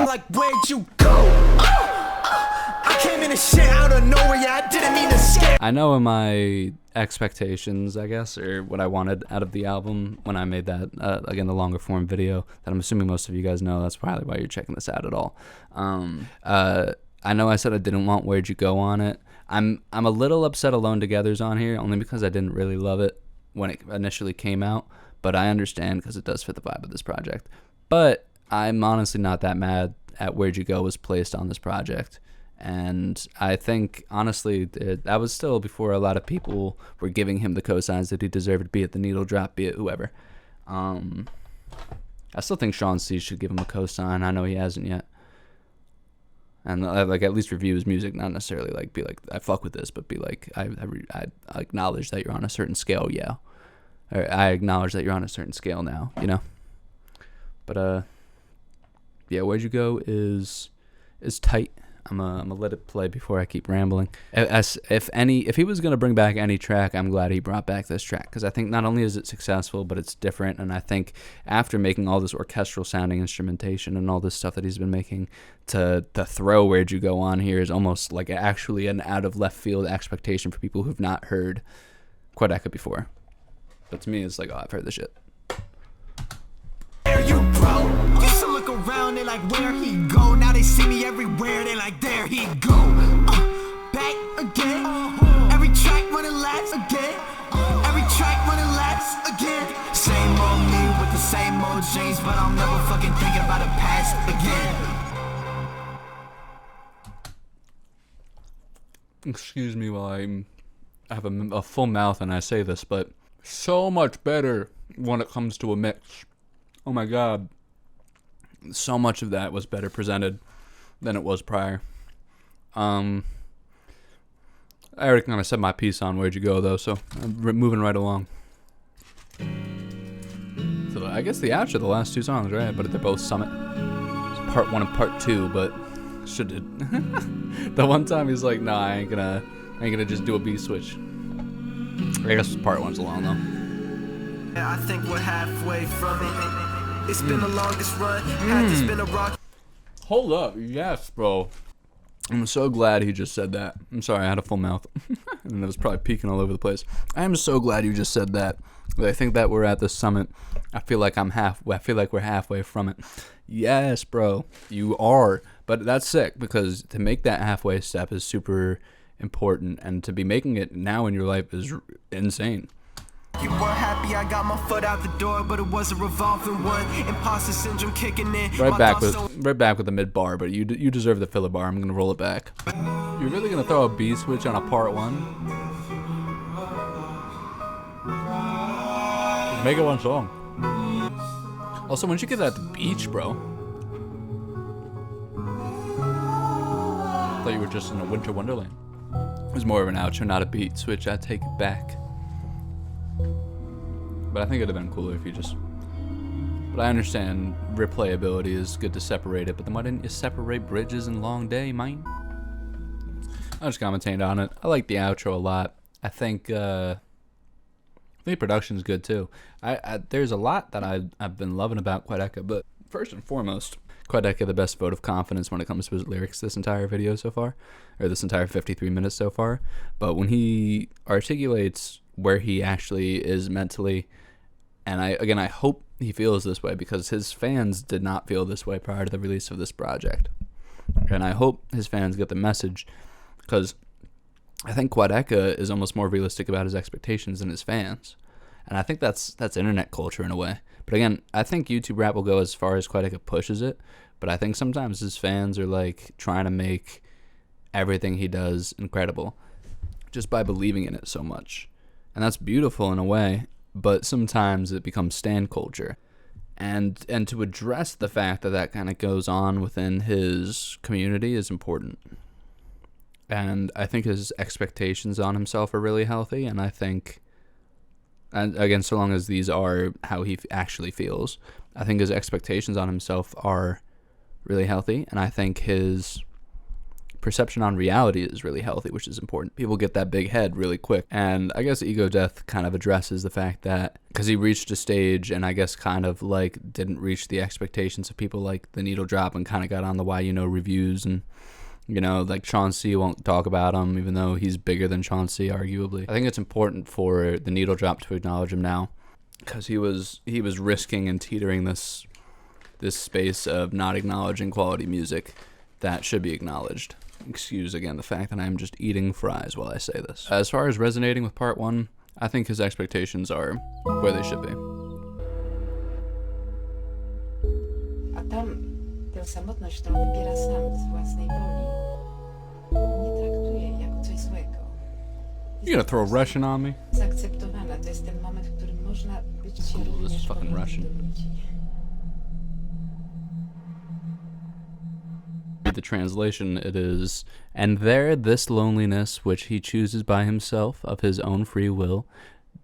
Like, where'd you go? I came in and shit out of nowhere, yeah, I didn't mean to scare. I know in my expectations, I guess, or what I wanted out of the album when I made that, again, the longer form video that I'm assuming most of you guys know. That's probably why you're checking this out at all. I know I said I didn't want Where'd You Go on it. I'm a little upset Alone Together's on here, only because I didn't really love it when it initially came out, but I understand because it does fit the vibe of this project. But I'm honestly not that mad at Where'd You Go was placed on this project. And I think, honestly, that was still before a lot of people were giving him the cosigns that he deserved, be it the needle drop, be it whoever. I still think Sean C should give him a cosign. I know he hasn't yet. And like at least review his music, not necessarily like be like, I fuck with this, but be like, I acknowledge that you're on a certain scale, yeah. Or I acknowledge that you're on a certain scale now, you know? But, yeah, Where'd You Go is tight. I'm gonna let it play before I keep rambling. If he was gonna bring back any track, I'm glad he brought back this track, because I think not only is it successful, but it's different. And I think after making all this orchestral sounding instrumentation and all this stuff that he's been making, to throw Where'd You Go on here is almost like actually an out of left field expectation for people who've not heard quadeca before. But to me, it's like, oh, I've heard this shit. There you go. Used to look around, they like, where he go? Now they see me everywhere, they like, there he go. Back again. Every track running laps again. Every track running laps again. Same old me with the same old has changed, but I'll never fucking think about the past again. Excuse me while I have a full mouth and I say this, but so much better when it comes to a mix. Oh my god. So much of that was better presented than it was prior. I already kind of said my piece on Where'd You Go, though, so I'm moving right along. So I guess the outro, the last two songs, right? But they're both Summit. It's part 1 and part 2, but should it? The one time he's like, nah, I ain't gonna just do a beat switch. I guess part 1's along, though. I think we're halfway from it. It's been the longest run. Had this been a rock. Hold up, yes, bro. I'm so glad he just said that. I'm sorry, I had a full mouth. And it was probably peeking all over the place. I am so glad you just said that. I think that we're at the summit. I feel like we're halfway from it. Yes, bro. You are. But that's sick, because to make that halfway step is super important, and to be making it now in your life is insane. You were happy I got my foot out the door, but it was a revolving one. Imposter syndrome kicking in. Right back with the mid bar, but you deserve the filler bar. I'm gonna roll it back. You're really gonna throw a B switch on a part 1? Make it one song. Also, when you get at the beach, bro. I thought you were just in a winter wonderland. It was more of an outro, not a beat switch. I take it back. But I think it'd have been cooler if you just... But I understand replayability is good to separate it, but then why didn't you separate Bridges and Long Day, man? I just commentated on it. I like the outro a lot. I think the production's good too. There's a lot that I've been loving about Quadeca, but first and foremost, Quadeca the best vote of confidence when it comes to his lyrics this entire video so far, or this entire 53 minutes so far. But when he articulates where he actually is mentally, and I hope he feels this way, because his fans did not feel this way prior to the release of this project. And I hope his fans get the message, because I think Quadeca is almost more realistic about his expectations than his fans. And I think that's internet culture in a way. But again, I think YouTube rap will go as far as Quadeca pushes it, but I think sometimes his fans are like trying to make everything he does incredible just by believing in it so much. And that's beautiful in a way, but sometimes it becomes stan culture. And to address the fact that kind of goes on within his community is important. And I think his expectations on himself are really healthy, and I think, and again, so long as these are how he actually feels, I think his expectations on himself are really healthy, and I think his perception on reality is really healthy, which is important. People get that big head really quick, and I guess Ego Death kind of addresses the fact that because he reached a stage and I guess kind of like didn't reach the expectations of people like the Needle Drop, and kind of got on the Why You Know reviews, and you know, like Chauncey won't talk about him even though he's bigger than Chauncey arguably. I think it's important for the Needle Drop to acknowledge him now, because he was risking and teetering this space of not acknowledging quality music that should be acknowledged. Excuse again the fact that I'm just eating fries while I say this. As far as resonating with part 1, I think his expectations are where they should be. A tam tę samotność, którą wybiera sam z własnej woli, nie traktuje jako coś złego. You gonna throw Russian on me? Zaakceptowana to jest ten moment, w którym można być się również fucking Russian. do ludzi. The translation, it is, and there this loneliness which he chooses by himself of his own free will,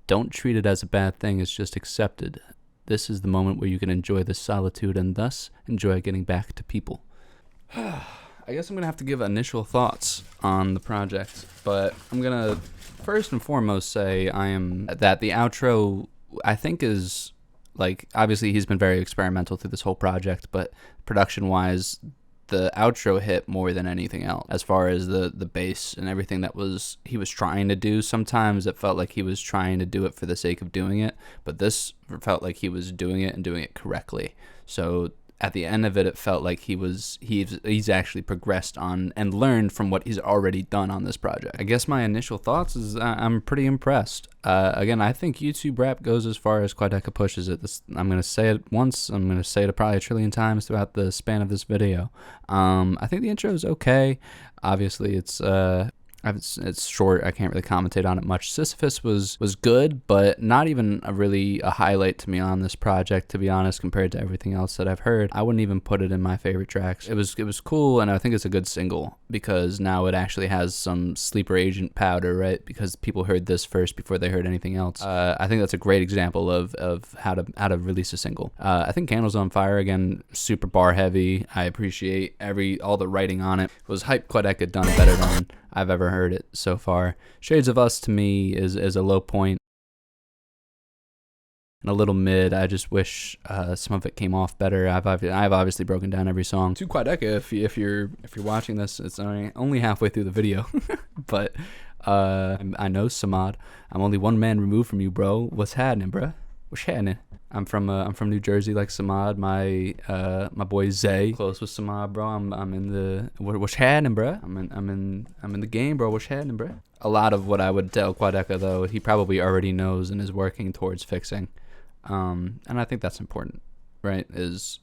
don't treat it as a bad thing, it's just accepted. This is the moment where you can enjoy this solitude and thus enjoy getting back to people. I guess I'm gonna have to give initial thoughts on the project, but I'm gonna first and foremost say that the outro I think is, like, obviously he's been very experimental through this whole project, but production wise the outro hit more than anything else. As far as the bass and everything that he was trying to do, sometimes it felt like he was trying to do it for the sake of doing it, but this felt like he was doing it and doing it correctly. So at the end of it, it felt like he's actually progressed on and learned from what he's already done on this project. I guess my initial thoughts is I'm pretty impressed. Again, I think YouTube rap goes as far as Quadeca pushes it. I'm going to say it once. I'm going to say it probably a trillion times throughout the span of this video. I think the intro is okay. Obviously, it's short. I can't really commentate on it much. Sisyphus was good, but not even really a highlight to me on this project, to be honest, compared to everything else that I've heard. I wouldn't even put it in my favorite tracks. It was cool, and I think it's a good single because now it actually has some sleeper agent powder, right? Because people heard this first before they heard anything else. I think that's a great example of how to release a single. I think Candles on Fire, again, super bar heavy. I appreciate all the writing on it. It was hype Quadeca done better than I've ever heard it so far. Shades of Us to me is a low point and a little mid. I just wish some of it came off better. I've obviously broken down every song to Quadeca. If you're watching this, it's only halfway through the video, but I know Samad. I'm only one man removed from you, bro. What's happening, bro? What's happening? I'm from New Jersey, like Samad. My boy Zay, close with Samad, bro. I'm in the what's happening, bro? I'm in the game, bro. What's happening, bro? A lot of what I would tell Quadeca, though, he probably already knows and is working towards fixing, and I think that's important, right? Does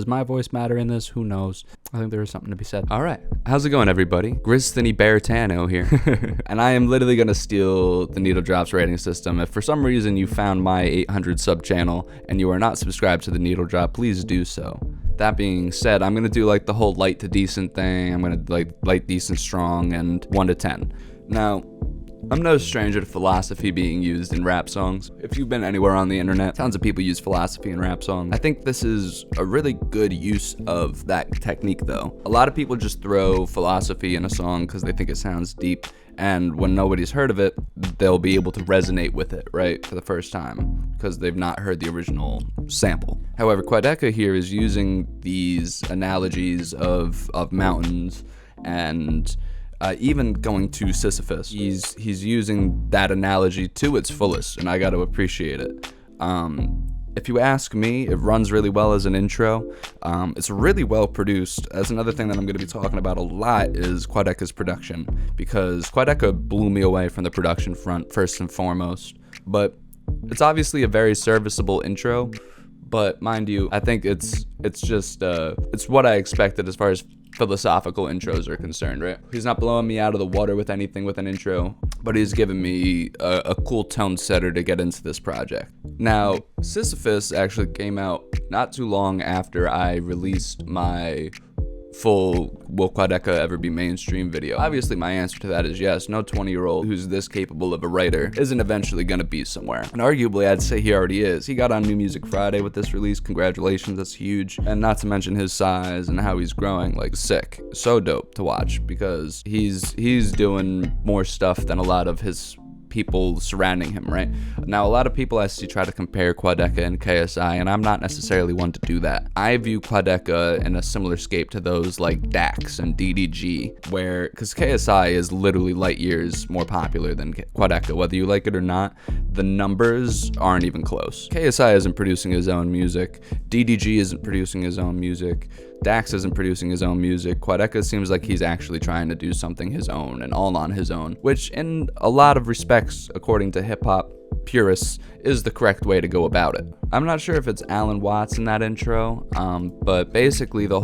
my voice matter in this? Who knows? I think there is something to be said. All right, how's it going, everybody? Gristhany Beartano here, and I am literally gonna steal the Needle Drops rating system. If for some reason you found my 800 sub channel and you are not subscribed to the Needle Drop, please do so. That being said, I'm gonna do like the whole light to decent thing. I'm gonna like light, decent, strong, and 1 to 10. Now, I'm no stranger to philosophy being used in rap songs. If you've been anywhere on the internet, tons of people use philosophy in rap songs. I think this is a really good use of that technique, though. A lot of people just throw philosophy in a song because they think it sounds deep, and when nobody's heard of it, they'll be able to resonate with it, right, for the first time, because they've not heard the original sample. However, Quadeca here is using these analogies of mountains and even going to Sisyphus, he's using that analogy to its fullest, and I got to appreciate it. If you ask me, it runs really well as an intro. It's really well produced. That's another thing that I'm going to be talking about a lot is Quadeca's production, because Quadeca blew me away from the production front first and foremost. But it's obviously a very serviceable intro. But mind you, I think it's what I expected as far as philosophical intros are concerned, right? He's not blowing me out of the water with anything with an intro, but he's giving me a cool tone setter to get into this project. Now, Sisyphus actually came out not too long after I released my full will Quadeca ever be mainstream video. Obviously my answer to that is yes. No 20-year-old who's this capable of a writer isn't eventually gonna be somewhere, and arguably I'd say he already is. He got on New Music Friday with this release. Congratulations, that's huge. And not to mention his size and how he's growing, like sick. So dope to watch, because he's doing more stuff than a lot of his people surrounding him, right? Now, a lot of people I see try to compare Quadeca and KSI, and I'm not necessarily one to do that. I view Quadeca in a similar scape to those like Dax and DDG, because KSI is literally light years more popular than Quadeca. Whether you like it or not, the numbers aren't even close. KSI isn't producing his own music. DDG isn't producing his own music. Dax isn't producing his own music. Quadeca seems like he's actually trying to do something his own and all on his own, which in a lot of respects, according to hip-hop purists, is the correct way to go about it. I'm not sure if it's Alan Watts in that intro, but basically the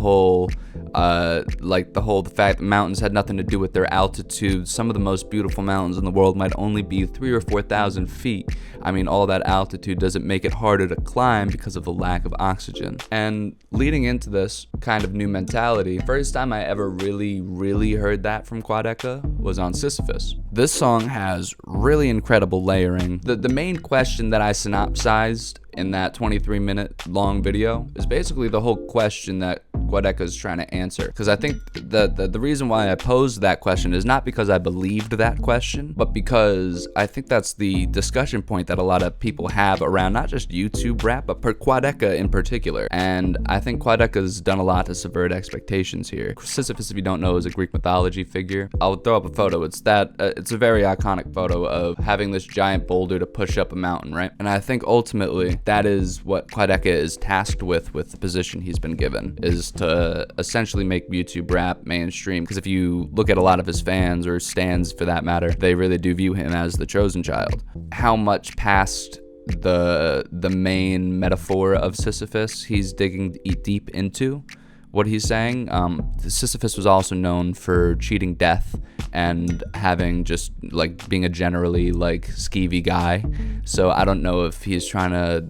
fact that mountains had nothing to do with their altitude. Some of the most beautiful mountains in the world might only be 3,000 or 4,000 feet. I mean, all that altitude doesn't make it harder to climb because of the lack of oxygen. And leading into this kind of new mentality, first time I ever really heard that from Quadeca was on Sisyphus. This song has really incredible layering. The main question that I synopsized in that 23-minute long video is basically the whole question that quadeca is trying to answer. Because I think the reason why I posed that question is not because I believed that question, but because I think that's the discussion point that a lot of people have around not just YouTube rap, but quadeca in particular. And I think quadeca's done a lot to subvert expectations here. Sisyphus, if you don't know, is a Greek mythology figure. I'll throw up a photo. It's a very iconic photo of having this giant boulder to push up a mountain, right? And I think ultimately that is what quadeca is tasked with the position he's been given, is to essentially make YouTube rap mainstream. Because if you look at a lot of his fans, or stands for that matter, they really do view him as the chosen child. How much past the main metaphor of Sisyphus he's digging deep into what he's saying. Sisyphus was also known for cheating death and having just like being a generally like skeevy guy. So I don't know if he's trying to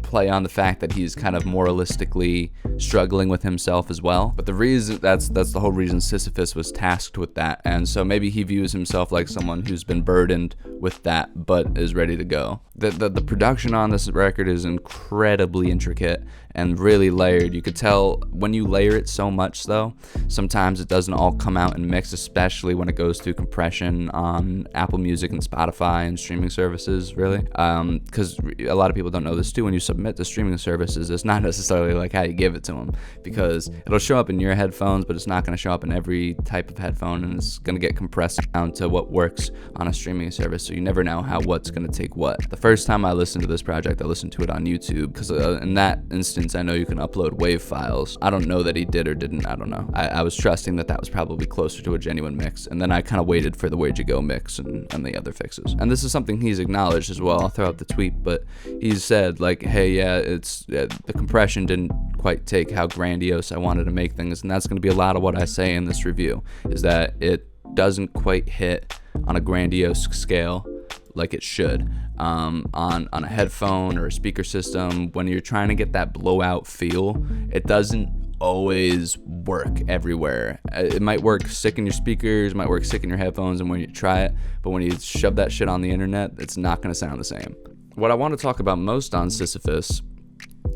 play on the fact that he's kind of moralistically struggling with himself as well. But the reason that's the whole reason Sisyphus was tasked with that. And so maybe he views himself like someone who's been burdened with that but is ready to go. The production on this record is incredibly intricate and really layered. You could tell when you layer it so much though, sometimes it doesn't all come out and mix, especially when it goes through compression on Apple Music and Spotify and streaming services, really. Because a lot of people don't know this too. When you submit to streaming services, it's not necessarily like how you give it to them, because it'll show up in your headphones, but it's not going to show up in every type of headphone, and it's going to get compressed down to what works on a streaming service. So you never know what's going to take what. The first time I listened to this project, I listened to it on YouTube, because in that instance, I know you can upload WAV files. I don't know that he did or didn't. I don't know. I was trusting that was probably closer to a genuine mix, and then I kind of waited for the Where'd You Go mix and the other fixes. And this is something he's acknowledged as well. I'll throw out the tweet, but he's said like, hey, yeah, the compression didn't quite take how grandiose I wanted to make things, and that's going to be a lot of what I say in this review, is that it doesn't quite hit on a grandiose scale like it should on a headphone or a speaker system. When you're trying to get that blowout feel, it doesn't always work everywhere. It might work sick in your speakers, might work sick in your headphones, and when you try it, but when you shove that shit on the internet, it's not going to sound the same. What I want to talk about most on Sisyphus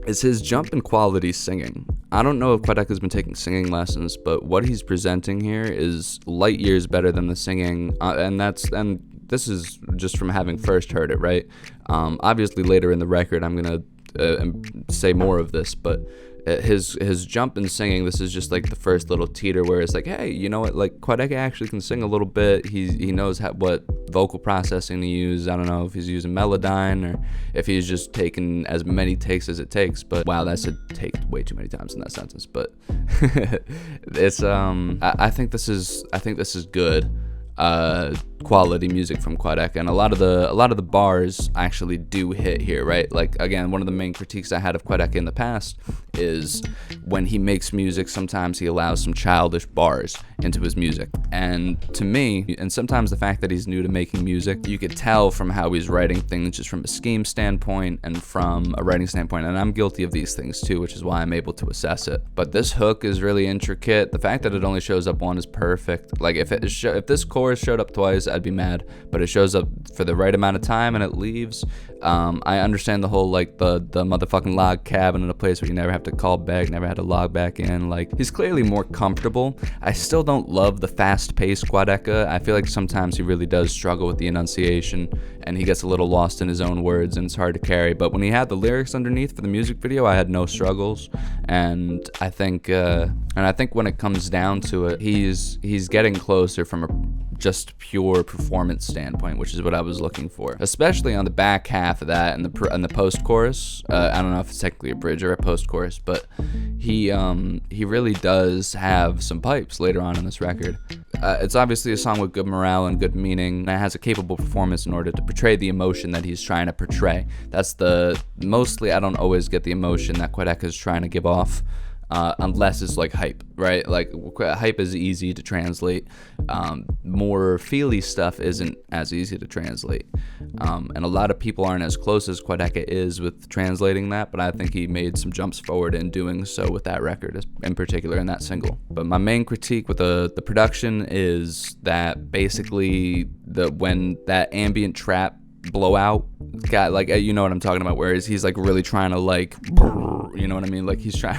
is his jump in quality singing. I don't know if quadeca's been taking singing lessons, but what he's presenting here is light years better than the singing, and this is just from having first heard it, right? Obviously later in the record I'm gonna say more of this, but his jump in singing, this is just like the first little teeter where it's like, hey, you know what, like quadeca actually can sing a little bit. He knows what vocal processing to use. I don't know if he's using Melodyne or if he's just taking as many takes as it takes, but wow, that's a take way too many times in that sentence. But it's I think this is good quality music from quadeca, and a lot of the bars actually do hit here, right? Like, again, one of the main critiques I had of quadeca in the past is when he makes music, sometimes he allows some childish bars into his music. And to me, and sometimes the fact that he's new to making music, you could tell from how he's writing things just from a scheme standpoint and from a writing standpoint, and I'm guilty of these things too, which is why I'm able to assess it. But this hook is really intricate. The fact that it only shows up one is perfect. Like, if this chorus showed up twice, I'd be mad, but it shows up for the right amount of time and it leaves. I understand the whole like the motherfucking log cabin in a place where you never have to call back, never had to log back in. Like, he's clearly more comfortable. I still don't love the fast-paced quadeca. I feel like sometimes he really does struggle with the enunciation and he gets a little lost in his own words and it's hard to carry. But when he had the lyrics underneath for the music video, I had no struggles. And I think when it comes down to it, he's getting closer from a just pure performance standpoint, which is what I was looking for, especially on the back half of that and the post chorus. I don't know if it's technically a bridge or a post chorus, but he really does have some pipes later on in this record. It's obviously a song with good morale and good meaning, and it has a capable performance in order to portray the emotion that he's trying to portray. That's mostly I don't always get the emotion that quadeca is trying to give off. Unless it's like hype, right? Like, hype is easy to translate. More feely stuff isn't as easy to translate. And a lot of people aren't as close as quadeca is with translating that, but I think he made some jumps forward in doing so with that record, in particular in that single. But my main critique with the production is that basically when that ambient trap blowout guy, like, you know what I'm talking about, whereas he's like really trying to like, you know what I mean, like he's trying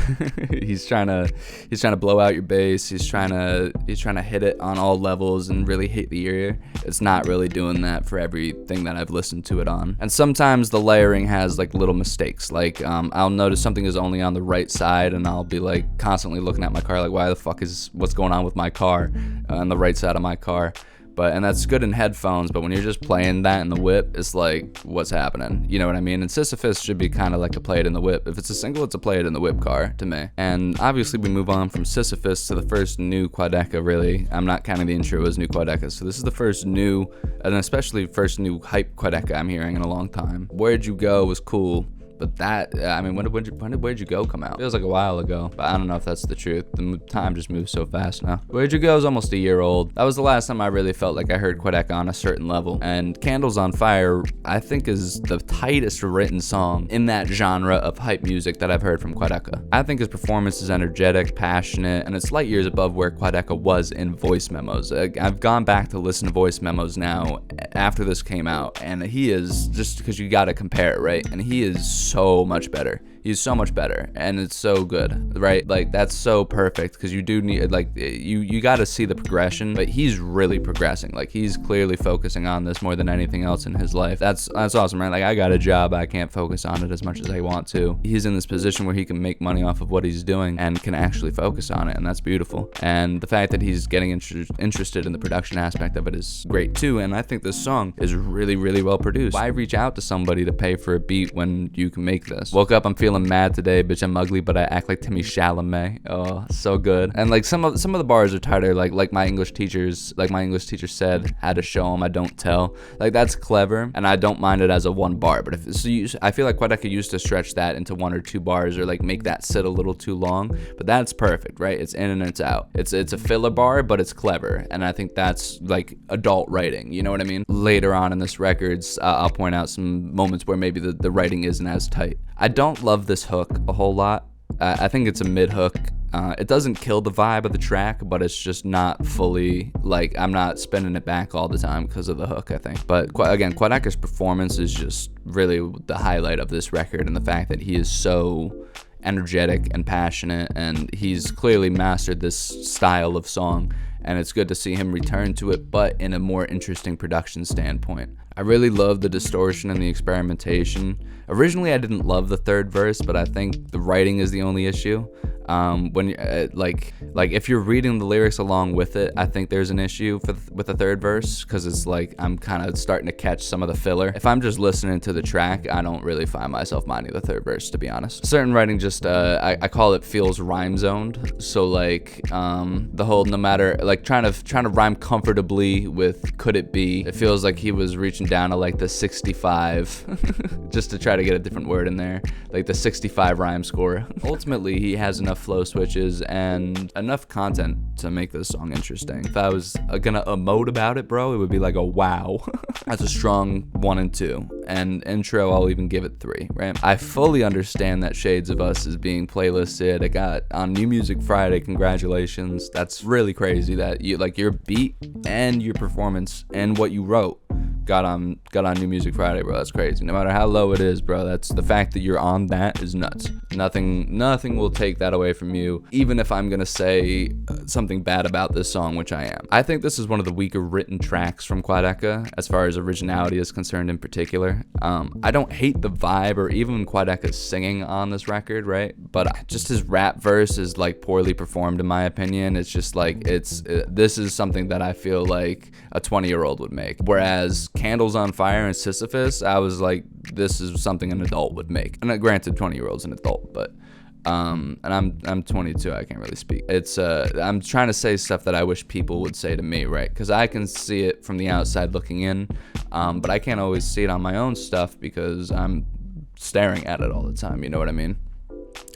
he's trying to blow out your bass, he's trying to hit it on all levels and really hit the ear. It's not really doing that for everything that I've listened to it on. And sometimes the layering has like little mistakes, like I'll notice something is only on the right side and I'll be like constantly looking at my car like, why the fuck is what's going on with my car on the right side of my car. And that's good in headphones, but when you're just playing that in the whip, it's like, what's happening? You know what I mean? And Sisyphus should be kind of like a play it in the whip. If it's a single, it's a play it in the whip car to me. And obviously we move on from Sisyphus to the first new quadeca, really. I'm not counting the intro as new quadeca. So this is the first new, and especially first new hype quadeca I'm hearing in a long time. Where'd You Go was cool. But that, I mean, Where'd You Go come out? Feels like a while ago, but I don't know if that's the truth. The time just moves so fast now. Where'd You Go is almost a year old. That was the last time I really felt like I heard quadeca on a certain level. And Candles on Fire, I think, is the tightest written song in that genre of hype music that I've heard from quadeca. I think his performance is energetic, passionate, and it's light years above where quadeca was in voice memos. I've gone back to listen to voice memos now after this came out, and he is, just because you gotta compare it, right? And he is so much better. He's so much better, and it's so good, right? Like, that's so perfect, because you do need, like, you got to see the progression, but he's really progressing. Like, he's clearly focusing on this more than anything else in his life. That's awesome, right? Like, I got a job, I can't focus on it as much as I want to. He's in this position where he can make money off of what he's doing and can actually focus on it, and that's beautiful. And the fact that he's getting interested in the production aspect of it is great too, and I think this song is really, really well produced. Why reach out to somebody to pay for a beat when you can make this? Woke up, I'm feeling mad today, bitch, I'm ugly, but I act like Timmy Chalamet. Oh, so good. And like some of the bars are tighter, like my English teacher said, had to show him, I don't tell. Like, that's clever, and I don't mind it as a one bar, but I feel like quadeca used to stretch that into 1 or 2 bars, or like make that sit a little too long, but that's perfect, right? It's in and it's out. It's a filler bar, but it's clever, and I think that's like adult writing, you know what I mean? Later on in this records, I'll point out some moments where maybe the writing isn't as tight. I don't love this hook a whole lot. I think it's a mid hook. It doesn't kill the vibe of the track, but it's just not fully, like, I'm not spinning it back all the time because of the hook, I think. But again, quadeca's performance is just really the highlight of this record, and the fact that he is so energetic and passionate, and he's clearly mastered this style of song, and it's good to see him return to it, but in a more interesting production standpoint. I really love the distortion and the experimentation. Originally, I didn't love the third verse, but I think the writing is the only issue. When you like if you're reading the lyrics along with it, I think there's an issue with the third verse, because it's like I'm kind of starting to catch some of the filler. If I'm just listening to the track, I don't really find myself minding the third verse, to be honest. Certain writing just I call it feels rhyme zoned. So like the whole, no matter, like trying to rhyme comfortably with could it be, it feels like he was reaching down to like the 65 just to try to get a different word in there, like the 65 rhyme score. Ultimately, he has enough flow switches and enough content to make this song interesting. If I was gonna emote about it, bro, it would be like a wow. That's a strong 1 and 2. And intro, I'll even give it 3, right? I fully understand that Shades of Us is being playlisted. It got on New Music Friday. Congratulations. That's really crazy that you, like, your beat and your performance and what you wrote got on New Music Friday, bro. That's crazy. No matter how low it is, bro, that's the fact that you're on that is nuts. Nothing will take that away from you, even if I'm gonna say something bad about this song, which I am. I think this is one of the weaker written tracks from quadeca, as far as originality is concerned in particular. I don't hate the vibe or even quadeca's singing on this record, right? But just his rap verse is like poorly performed, in my opinion. It's just like, this is something that I feel like a 20-year-old would make. Whereas Candles on Fire and Sisyphus, I was like, this is something an adult would make. And granted, 20-year-old's an adult, but and I'm 22, I can't really speak. It's I'm trying to say stuff that I wish people would say to me, right? Because I can see it from the outside looking in, but I can't always see it on my own stuff because I'm staring at it all the time, you know what I mean?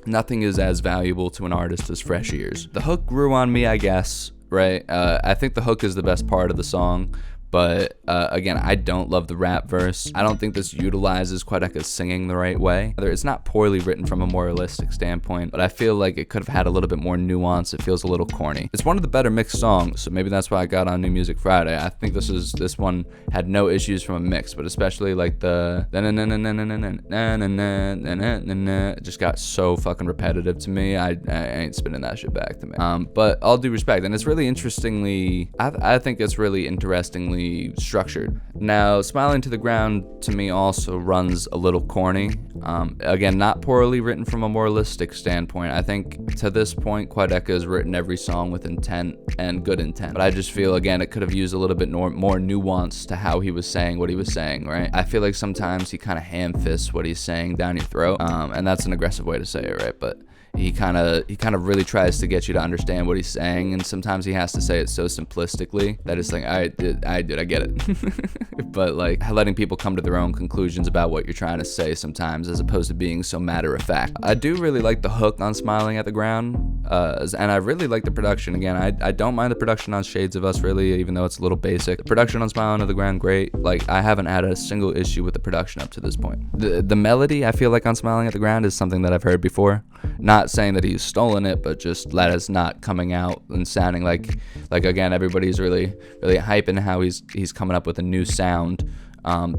Nothing is as valuable to an artist as fresh ears. The hook grew on me, I guess, right? I think the hook is the best part of the song, But again, I don't love the rap verse. I don't think this utilizes quadeca's singing the right way. It's not poorly written from a moralistic standpoint, but I feel like it could have had a little bit more nuance. It feels a little corny. It's one of the better mixed songs, so maybe that's why I got on New Music Friday. I think this one had no issues from a mix, but especially like the it just got so fucking repetitive to me. I ain't spinning that shit back to me. But all due respect, and it's really interestingly, I think it's really interestingly structured. Now, Smiling to the Ground to me also runs a little corny. Again, not poorly written from a moralistic standpoint. I think to this point, quadeca has written every song with intent and good intent. But I just feel, again, it could have used a little bit more nuance to how he was saying what he was saying, right? I feel like sometimes he kind of ham-fists what he's saying down your throat, and that's an aggressive way to say it, right? But he kind of really tries to get you to understand what he's saying, and sometimes he has to say it so simplistically that it's like, I get it. But like letting people come to their own conclusions about what you're trying to say sometimes, as opposed to being so matter of fact. I do really like the hook on Smiling at the Ground, and I really like the production. Again, I don't mind the production on Shades of Us, really, even though it's a little basic. The production on Smiling at the Ground, great. Like, I haven't had a single issue with the production up to this point. The melody, I feel like, on Smiling at the Ground is something that I've heard before. Not saying that he's stolen it, but just that it's not coming out and sounding like again, everybody's really hyping how he's coming up with a new sound.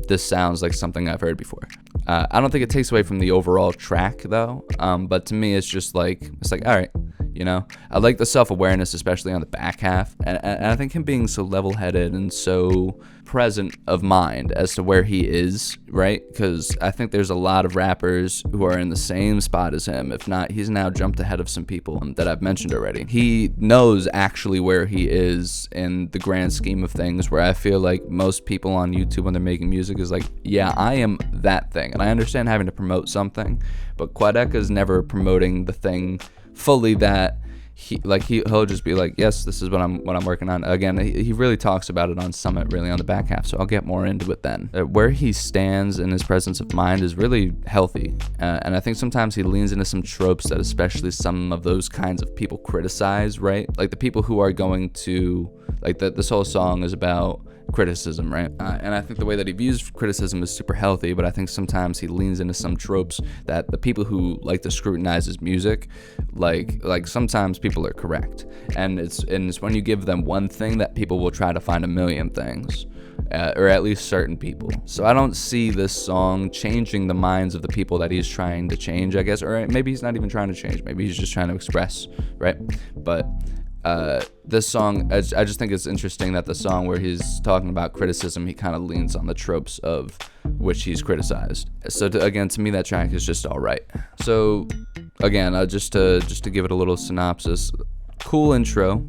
This sounds like something I've heard before. I don't think it takes away from the overall track though, but to me it's like all right, you know. I like the self-awareness, especially on the back half, and I think him being so level-headed and so present of mind as to where he is, right? Because I think there's a lot of rappers who are in the same spot as him. If not, he's now jumped ahead of some people that I've mentioned already. He knows actually where he is in the grand scheme of things, where I feel like most people on YouTube when they're making music is like, yeah, I am that thing. And I understand having to promote something, but quadeca is never promoting the thing fully that he'll just be like, yes, this is what I'm working on. Again, he really talks about it on Summit, really on the back half, so I'll get more into it then. Where he stands in his presence of mind is really healthy, and I think sometimes he leans into some tropes that especially some of those kinds of people criticize, right? Like the people who are going to, like, this whole song is about criticism, right? And I think the way that he views criticism is super healthy, but I think sometimes he leans into some tropes that the people who like to scrutinize his music, like sometimes people are correct, and it's when you give them one thing that people will try to find a million things, or at least certain people. So I don't see this song changing the minds of the people that he's trying to change, I guess, or maybe he's not even trying to change, maybe he's just trying to express, right? But this song, I just think it's interesting that the song where he's talking about criticism, he kind of leans on the tropes of which he's criticized. So again, to me, that track is just all right. So again, just to give it a little synopsis, cool intro.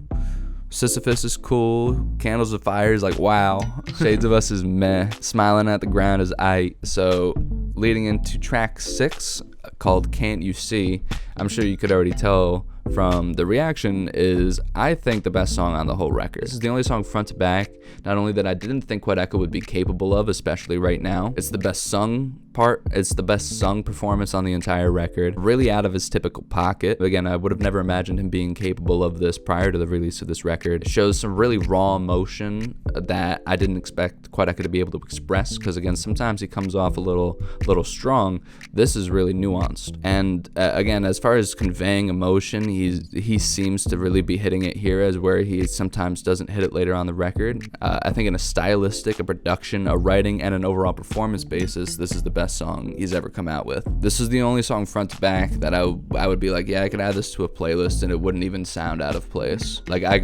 Sisyphus is cool. Candles of Fire is like, wow. Shades of Us is meh. Smiling at the Ground is aight. So leading into track 6, called Can't You See, I'm sure you could already tell from the reaction, is I think the best song on the whole record. This is the only song front to back, not only that I didn't think quadeca would be capable of, especially right now. It's the best sung part, it's the best sung performance on the entire record, really out of his typical pocket. Again, I would have never imagined him being capable of this prior to the release of this record. It shows some really raw emotion that I didn't expect quadeca to be able to express, because again, sometimes he comes off a little strong. This is really nuanced, and again, as far as conveying emotion, he seems to really be hitting it here, as where he sometimes doesn't hit it later on the record. I think in a stylistic, a production, a writing, and an overall performance basis, this is the best song he's ever come out with. This is the only song front to back that I would be like, yeah, I could add this to a playlist and it wouldn't even sound out of place. Like I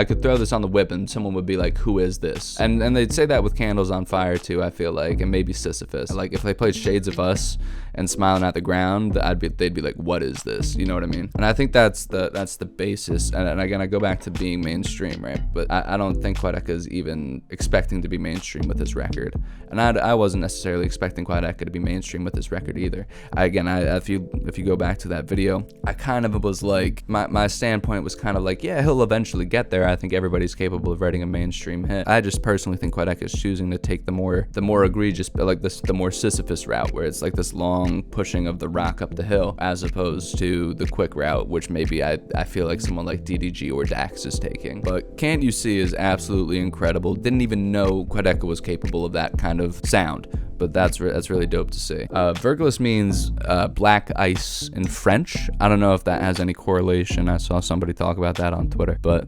could throw this on the whip and someone would be like, who is this? And they'd say that with Candles on Fire too, I feel like, and maybe Sisyphus. Like if they played Shades of Us and Smiling at the Ground, they'd be like, what is this? You know what I mean? And I think that's the basis. And again, I go back to being mainstream, right? But I don't think quadeca is even expecting to be mainstream with this record. And I wasn't necessarily expecting quadeca to be mainstream with this record either. If you go back to that video, I kind of was like, my standpoint was kind of like, yeah, he'll eventually get there. I think everybody's capable of writing a mainstream hit. I just personally think quadeca is choosing to take the more egregious, like the more Sisyphus route, where it's like this long long pushing of the rock up the hill, as opposed to the quick route, which maybe I feel like someone like DDG or Dax is taking. But Can't You See is absolutely incredible. Didn't even know quadeca was capable of that kind of sound, but that's really dope to see. Verglas means black ice in French. I don't know if that has any correlation. I saw somebody talk about that on Twitter, but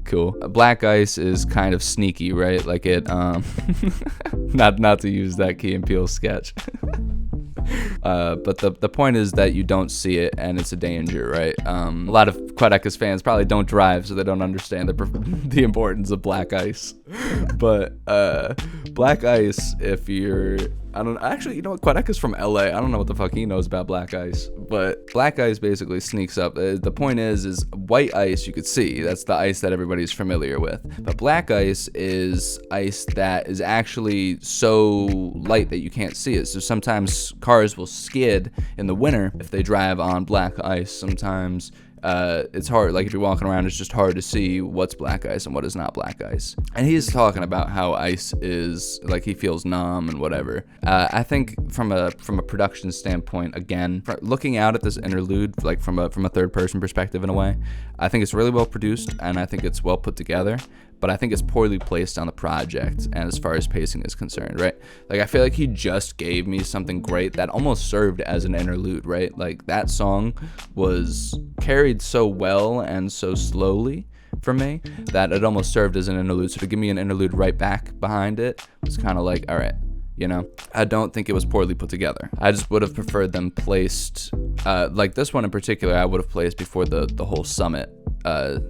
cool. Black ice is kind of sneaky, right? Like it, not to use that Key and Peele sketch. But the point is that you don't see it, and it's a danger, right? A lot of quadeca's fans probably don't drive, so they don't understand the importance of black ice. But black ice, if you're, I don't actually, you know what, quadeca's from LA. I don't know what the fuck he knows about black ice, but black ice basically sneaks up. The point is white ice you could see. That's the ice that everybody's familiar with. But black ice is ice that is actually so light that you can't see it. So sometimes cars will skid in the winter if they drive on black ice. Sometimes it's hard, like if you're walking around, it's just hard to see what's black ice and what is not black ice. And he's talking about how ice is, like, he feels numb and whatever. I think from a production standpoint, again, looking out at this interlude, like from a third person perspective in a way, I think it's really well produced, and I think it's well put together, but I think it's poorly placed on the project, and as far as pacing is concerned, right? Like, I feel like he just gave me something great that almost served as an interlude, right? Like, that song was carried so well and so slowly for me that it almost served as an interlude. So to give me an interlude right back behind it was kind of like, all right, you know? I don't think it was poorly put together. I just would have preferred them placed, like this one in particular, I would have placed before the whole Summit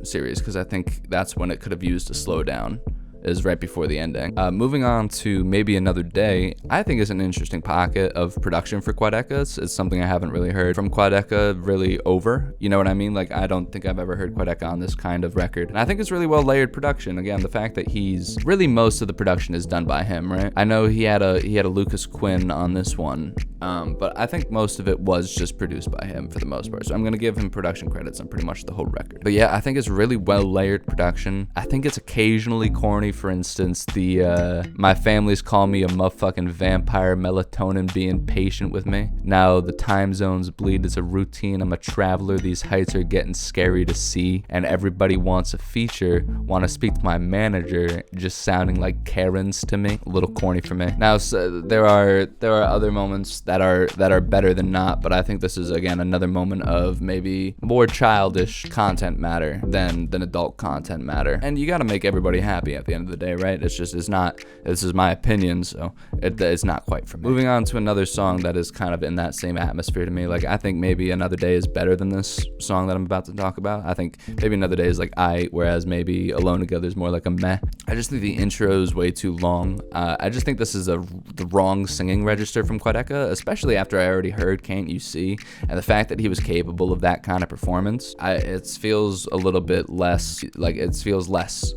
series, because I think that's when it could have used a slowdown, is right before the ending. Moving on to Maybe Another Day, I think is an interesting pocket of production for quadeca. It's something I haven't really heard from quadeca really over, you know what I mean? Like, I don't think I've ever heard quadeca on this kind of record. And I think it's really well layered production. Again, the fact that he's really, most of the production is done by him, right? I know he had a Lucas Quinn on this one, but I think most of it was just produced by him for the most part. So I'm gonna give him production credits on pretty much the whole record. But yeah, I think it's really well layered production. I think it's occasionally corny. For instance, the my family's call me a motherfucking vampire, melatonin being patient with me. Now the time zones bleed as a routine. I'm a traveler. These heights are getting scary to see, and everybody wants a feature. Want to speak to my manager, just sounding like Karens to me. A little corny for me. Now, so there are other moments that are better than not, but I think this is again another moment of maybe more childish content matter than adult content matter. And you got to make everybody happy at the end of the day, right? It's not, this is my opinion, so it's not quite for me. Moving on to another song that is kind of in that same atmosphere to me. Like, I think Maybe Another Day is better than this song that I'm about to talk about. I think Maybe Another Day is like whereas maybe Alone Together is more like a meh. I just think the intro is way too long. I just think this is the wrong singing register from quadeca, especially after I already heard Can't You See, and the fact that he was capable of that kind of performance. It feels a little bit less, like, it feels less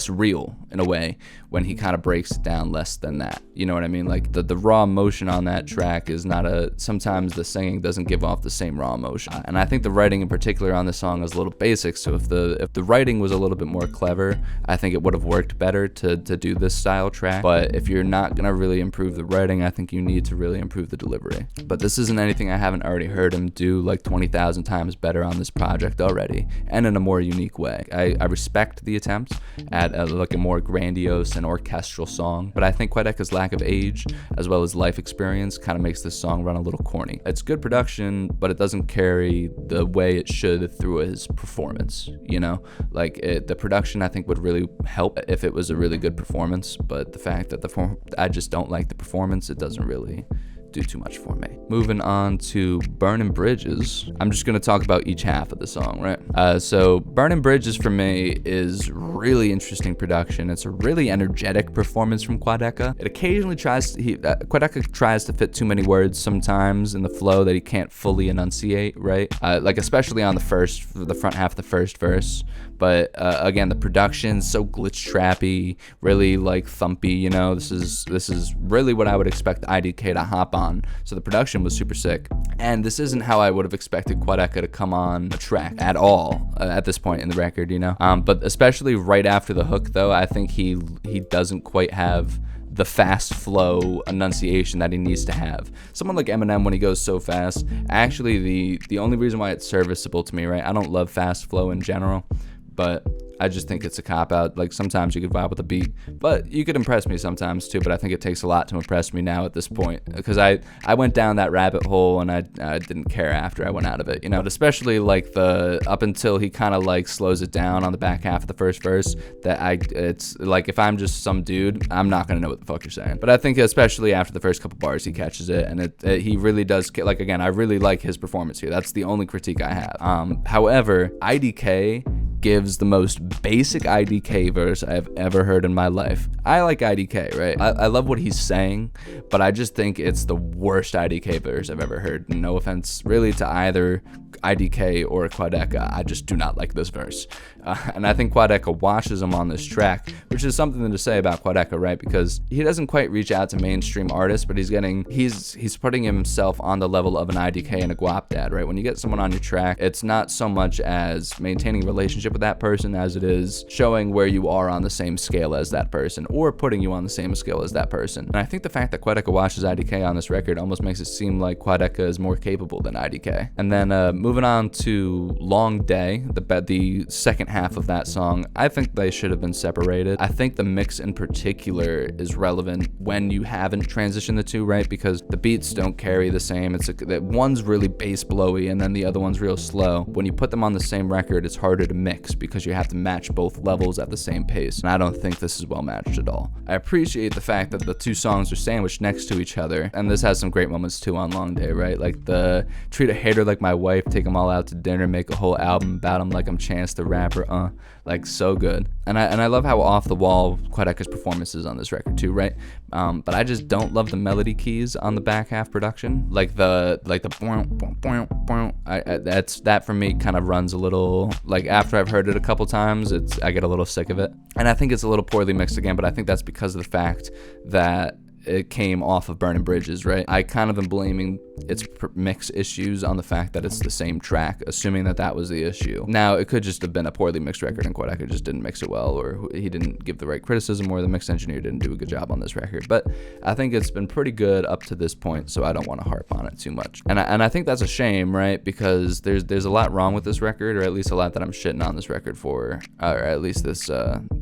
real in a way when he kind of breaks it down less than that, you know what I mean? Like, the raw emotion on that track is not sometimes the singing doesn't give off the same raw emotion, and I think the writing in particular on this song is a little basic. So if the writing was a little bit more clever, I think it would have worked better to do this style track. But if you're not gonna really improve the writing, I think you need to really improve the delivery. But this isn't anything I haven't already heard him do like 20,000 times better on this project already, and in a more unique way. I respect the attempt at like a more grandiose and orchestral song, but I think quadeca's lack of age as well as life experience kind of makes this song run a little corny. It's good production, but it doesn't carry the way it should through his performance, you know? Like, the production I think would really help if it was a really good performance, but the fact that I just don't like the performance, it doesn't really do too much for me. Moving on to Burning Bridges. I'm just gonna talk about each half of the song, right? So Burning Bridges for me is really interesting production. It's a really energetic performance from quadeca. It occasionally quadeca tries to fit too many words sometimes in the flow that he can't fully enunciate, right? Like, especially on the front half of the first verse. But again, the production's so glitch trappy, really like thumpy, you know. This is really what I would expect IDK to hop on. So the production was super sick. And this isn't how I would have expected quadeca to come on a track at all at this point in the record, you know. But especially right after the hook, though, I think he doesn't quite have the fast flow enunciation that he needs to have. Someone like Eminem, when he goes so fast, actually the only reason why it's serviceable to me, right? I don't love fast flow in general, but I just think it's a cop-out. Like, sometimes you could vibe with the beat, but you could impress me sometimes too, but I think it takes a lot to impress me now at this point, because I went down that rabbit hole and I didn't care after I went out of it, you know. But especially like the up until he kind of like slows it down on the back half of the first verse, it's like, if I'm just some dude, I'm not gonna know what the fuck you're saying. But I think especially after the first couple bars, he catches it, and he really does. Like, again, I really like his performance here. That's the only critique I have. However, IDK gives the most basic IDK verse I've ever heard in my life. I like IDK, right? I love what he's saying, but I just think it's the worst IDK verse I've ever heard. No offense really to either IDK or quadeca. I just do not like this verse. And I think quadeca washes him on this track, which is something to say about quadeca, right? Because he doesn't quite reach out to mainstream artists, but he's putting himself on the level of an IDK and a Guap Dad, right? When you get someone on your track, it's not so much as maintaining a relationship with that person as it is showing where you are on the same scale as that person, or putting you on the same scale as that person. And I think the fact that quadeca washes IDK on this record almost makes it seem like quadeca is more capable than IDK. And then moving on to Long Day, the second half of that song, I think they should have been separated. I think the mix in particular is relevant when you haven't transitioned the two, right? Because the beats don't carry the same. One's really bass blowy and then the other one's real slow. When you put them on the same record, it's harder to mix because you have to match both levels at the same pace, and I don't think this is well matched at all. I appreciate the fact that the two songs are sandwiched next to each other, and this has some great moments too on Long Day, right? Like the treat a hater like my wife, take them all out to dinner, make a whole album about him like I'm Chance the Rapper, like so good. And I love how off the wall quadeca's performance is on this record too, right? But I just don't love the melody keys on the back half production, like the that for me kind of runs a little, like, after I've heard it a couple times, I get a little sick of it, and I think it's a little poorly mixed again. But I think that's because of the fact that it came off of Burning Bridges, right? I kind of am blaming its mix issues on the fact that it's the same track, assuming that was the issue. Now, it could just have been a poorly mixed record and quadeca just didn't mix it well, or he didn't give the right criticism, or the mix engineer didn't do a good job on this record. But I think it's been pretty good up to this point, so I don't want to harp on it too much. And I think that's a shame, right? Because there's a lot wrong with this record, or at least a lot that I'm shitting on this record for, or at least the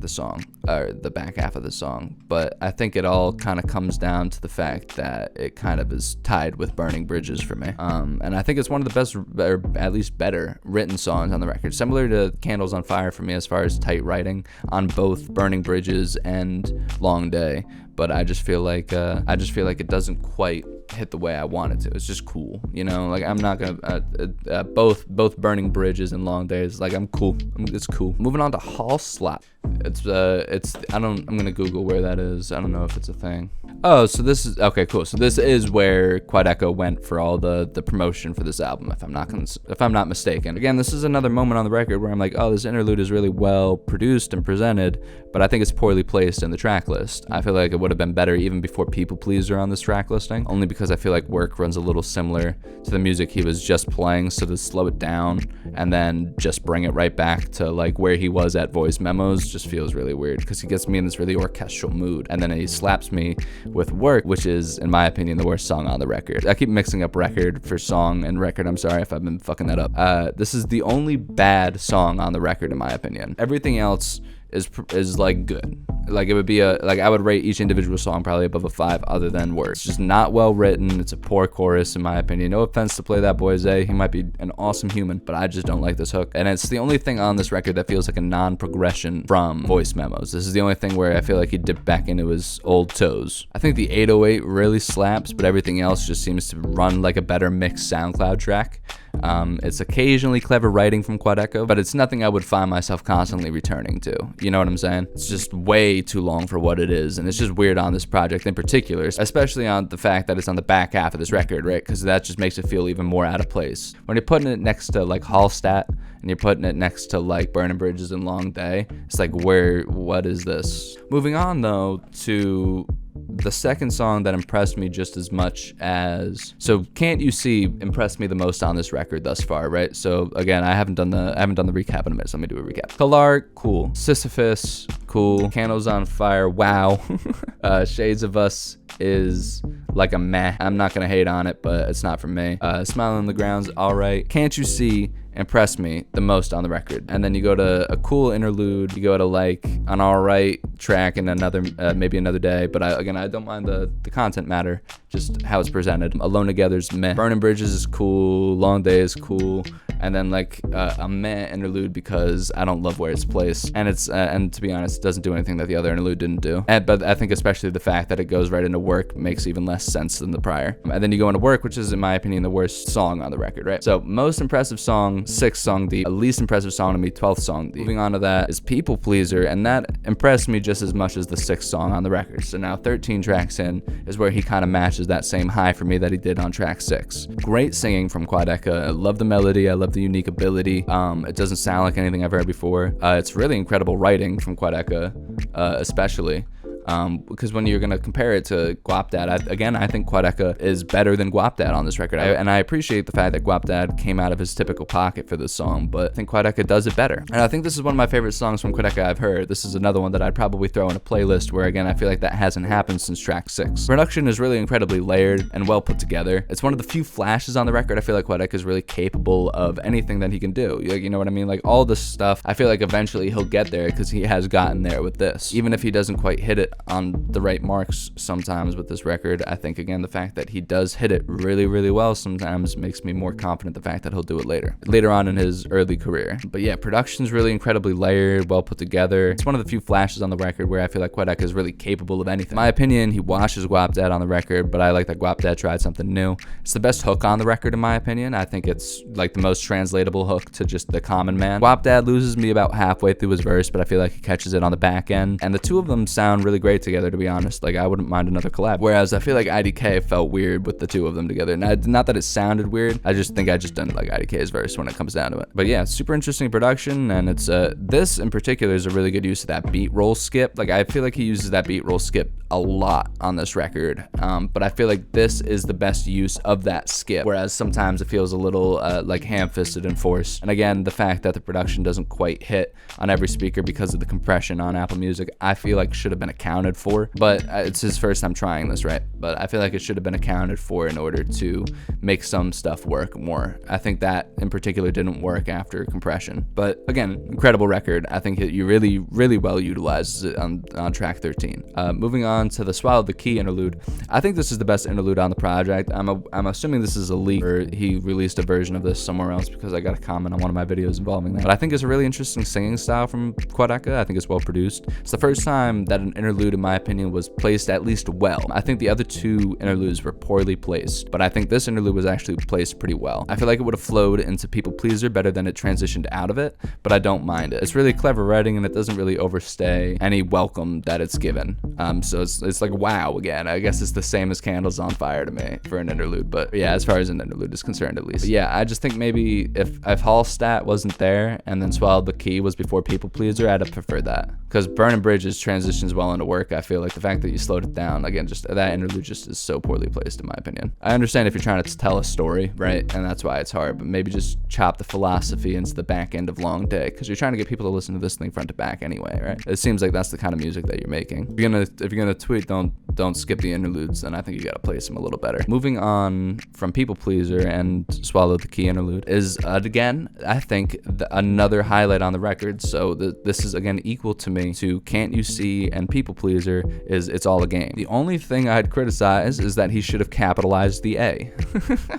song, or the back half of the song. But I think it all kind of comes down to the fact that it kind of is tied with Burning Bridges for me. And I think it's one of the best, or at least better, written songs on the record. Similar to Candles on Fire for me as far as tight writing on both Burning Bridges and Long Day. But I just feel like it doesn't quite hit the way I want it to. It's just cool, you know. Like, I'm not gonna both Burning Bridges and Long Days. Like, I'm cool. It's cool. Moving on to Hallstatt. I'm gonna Google where that is. I don't know if it's a thing. Oh, so this is okay, cool. So this is where quadeca went for all the promotion for this album, if I'm not mistaken. Again, this is another moment on the record where I'm like, oh, this interlude is really well produced and presented, but I think it's poorly placed in the track list. I feel like it would have been better even before People Pleaser on this track listing, only because I feel like Work runs a little similar to the music he was just playing, so to slow it down and then just bring it right back to like where he was at Voice Memos just feels really weird, because he gets me in this really orchestral mood, and then he slaps me with Work, which is, in my opinion, the worst song on the record. I keep mixing up record for song and record. I'm sorry if I've been fucking that up. This is the only bad song on the record, in my opinion. Everything else is like good. Like, it would be I would rate each individual song probably above a 5 other than Work. It's just not well written. It's a poor chorus, in my opinion. No offense to PlayThatBoiZay. He might be an awesome human, but I just don't like this hook. And it's the only thing on this record that feels like a non-progression from Voice Memos. This is the only thing where I feel like he dipped back into his old toes. I think the 808 really slaps, but everything else just seems to run like a better mixed SoundCloud track. It's occasionally clever writing from quadeca, but it's nothing I would find myself constantly returning to. You know what I'm saying? It's just way too long for what it is, and it's just weird on this project in particular, especially on the fact that it's on the back half of this record, right? Because that just makes it feel even more out of place. When you're putting it next to like Hallstatt, and you're putting it next to like Burning Bridges and Long Day, it's like, what is this? Moving on though to the second song that impressed me just as much as, so Can't You See impressed me the most on this record thus far, right? So again, I haven't done the recap in a minute, so let me do a recap. Colouir, cool. Sisyphus, cool. Candles on Fire, wow. Shades of Us is like a meh. I'm not gonna hate on it, but it's not for me. Smile on the Ground's alright. Can't You See impressed me the most on the record. And then you go to a cool interlude, you go to like an alright track and another maybe another day, but I don't mind the content matter, just how it's presented. Alone Together's meh. Burning Bridges is cool, Long Day is cool, and then like a meh interlude because I don't love where it's placed, and it's and to be honest, it doesn't do anything that the other interlude didn't do. But I think especially the fact that it goes right into Work makes even less sense than the prior. And then you go into Work, which is in my opinion the worst song on the record, right? So most impressive song, 6th song deep. Least impressive song to me, 12th song deep. Moving on to that is People Pleaser, and that impressed me just as much as the 6th song on the record. So now 13 tracks in is where he kind of matches that same high for me that he did on track 6. Great singing from Quadeca. I love the melody, I love the unique ability. It doesn't sound like anything I've heard before. It's really incredible writing from Quadeca, especially. Because when you're gonna compare it to Guapdad, I think Quadeca is better than Guapdad on this record. And I appreciate the fact that Guapdad came out of his typical pocket for this song, but I think Quadeca does it better. And I think this is one of my favorite songs from Quadeca I've heard. This is another one that I'd probably throw in a playlist where, again, I feel like that hasn't happened since track 6. Production is really incredibly layered and well put together. It's one of the few flashes on the record I feel like Quadeca is really capable of anything that he can do. You know what I mean? Like all this stuff, I feel like eventually he'll get there because he has gotten there with this. Even if he doesn't quite hit it on the right marks sometimes with this record, I think again the fact that he does hit it really, really well sometimes makes me more confident the fact that he'll do it later on in his early career. But yeah, production's really incredibly layered, well put together. It's one of the few flashes on the record where I feel like Quadeca is really capable of anything. In my opinion, he washes Guapdad on the record, but I like that Guapdad tried something new. It's the best hook on the record in my opinion. I think it's like the most translatable hook to just the common man. Guapdad loses me about halfway through his verse, but I feel like he catches it on the back end, and the two of them sound really great together, to be honest. Like I wouldn't mind another collab. Whereas I feel like IDK felt weird with the two of them together. Not that it sounded weird, I just think I just didn't like IDK's verse when it comes down to it. But yeah, super interesting production, and it's this in particular is a really good use of that beat roll skip. Like I feel like he uses that beat roll skip a lot on this record, but I feel like this is the best use of that skip, whereas sometimes it feels a little like ham-fisted and forced. And again, the fact that the production doesn't quite hit on every speaker because of the compression on Apple Music, I feel like should have been accounted for. But it's his first time trying this, right? But I feel like it should have been accounted for in order to make some stuff work more. I think that in particular didn't work after compression. But again, incredible record. I think you really, really well utilizes it on track 13. Moving on to the Swallow the Key interlude. I think this is the best interlude on the project. I'm assuming this is a leak, or he released a version of this somewhere else because I got a comment on one of my videos involving that. But I think it's a really interesting singing style from Quadeca. I think it's well produced. It's the first time that an interlude, in my opinion, was placed at least well. I think the other two interludes were poorly placed, but I think this interlude was actually placed pretty well. I feel like it would have flowed into People Pleaser better than it transitioned out of it, but I don't mind it. It's really clever writing, and it doesn't really overstay any welcome that it's given. So it's like wow again. I guess it's the same as Candles on Fire to me for an interlude, but yeah, as far as an interlude is concerned at least. But yeah, I just think maybe if Hallstatt wasn't there and then Swallow the Key was before People Pleaser, I'd have preferred that. Because Burning Bridges transitions well into Work. I feel like the fact that you slowed it down, again, just that interlude just is so poorly placed in my opinion. I understand if you're trying to tell a story, right? And that's why it's hard, but maybe just chop the philosophy into the back end of Long Day, because you're trying to get people to listen to this thing front to back anyway, right? It seems like that's the kind of music that you're making. If you're gonna tweet, don't skip the interludes, then I think you gotta place them a little better. Moving on from People Pleaser and Swallow the Key interlude is again, I think another highlight on the record. So this is again equal to me to Can't You See and People Pleaser is It's All a Game. The only thing I'd criticize is that he should have capitalized the A.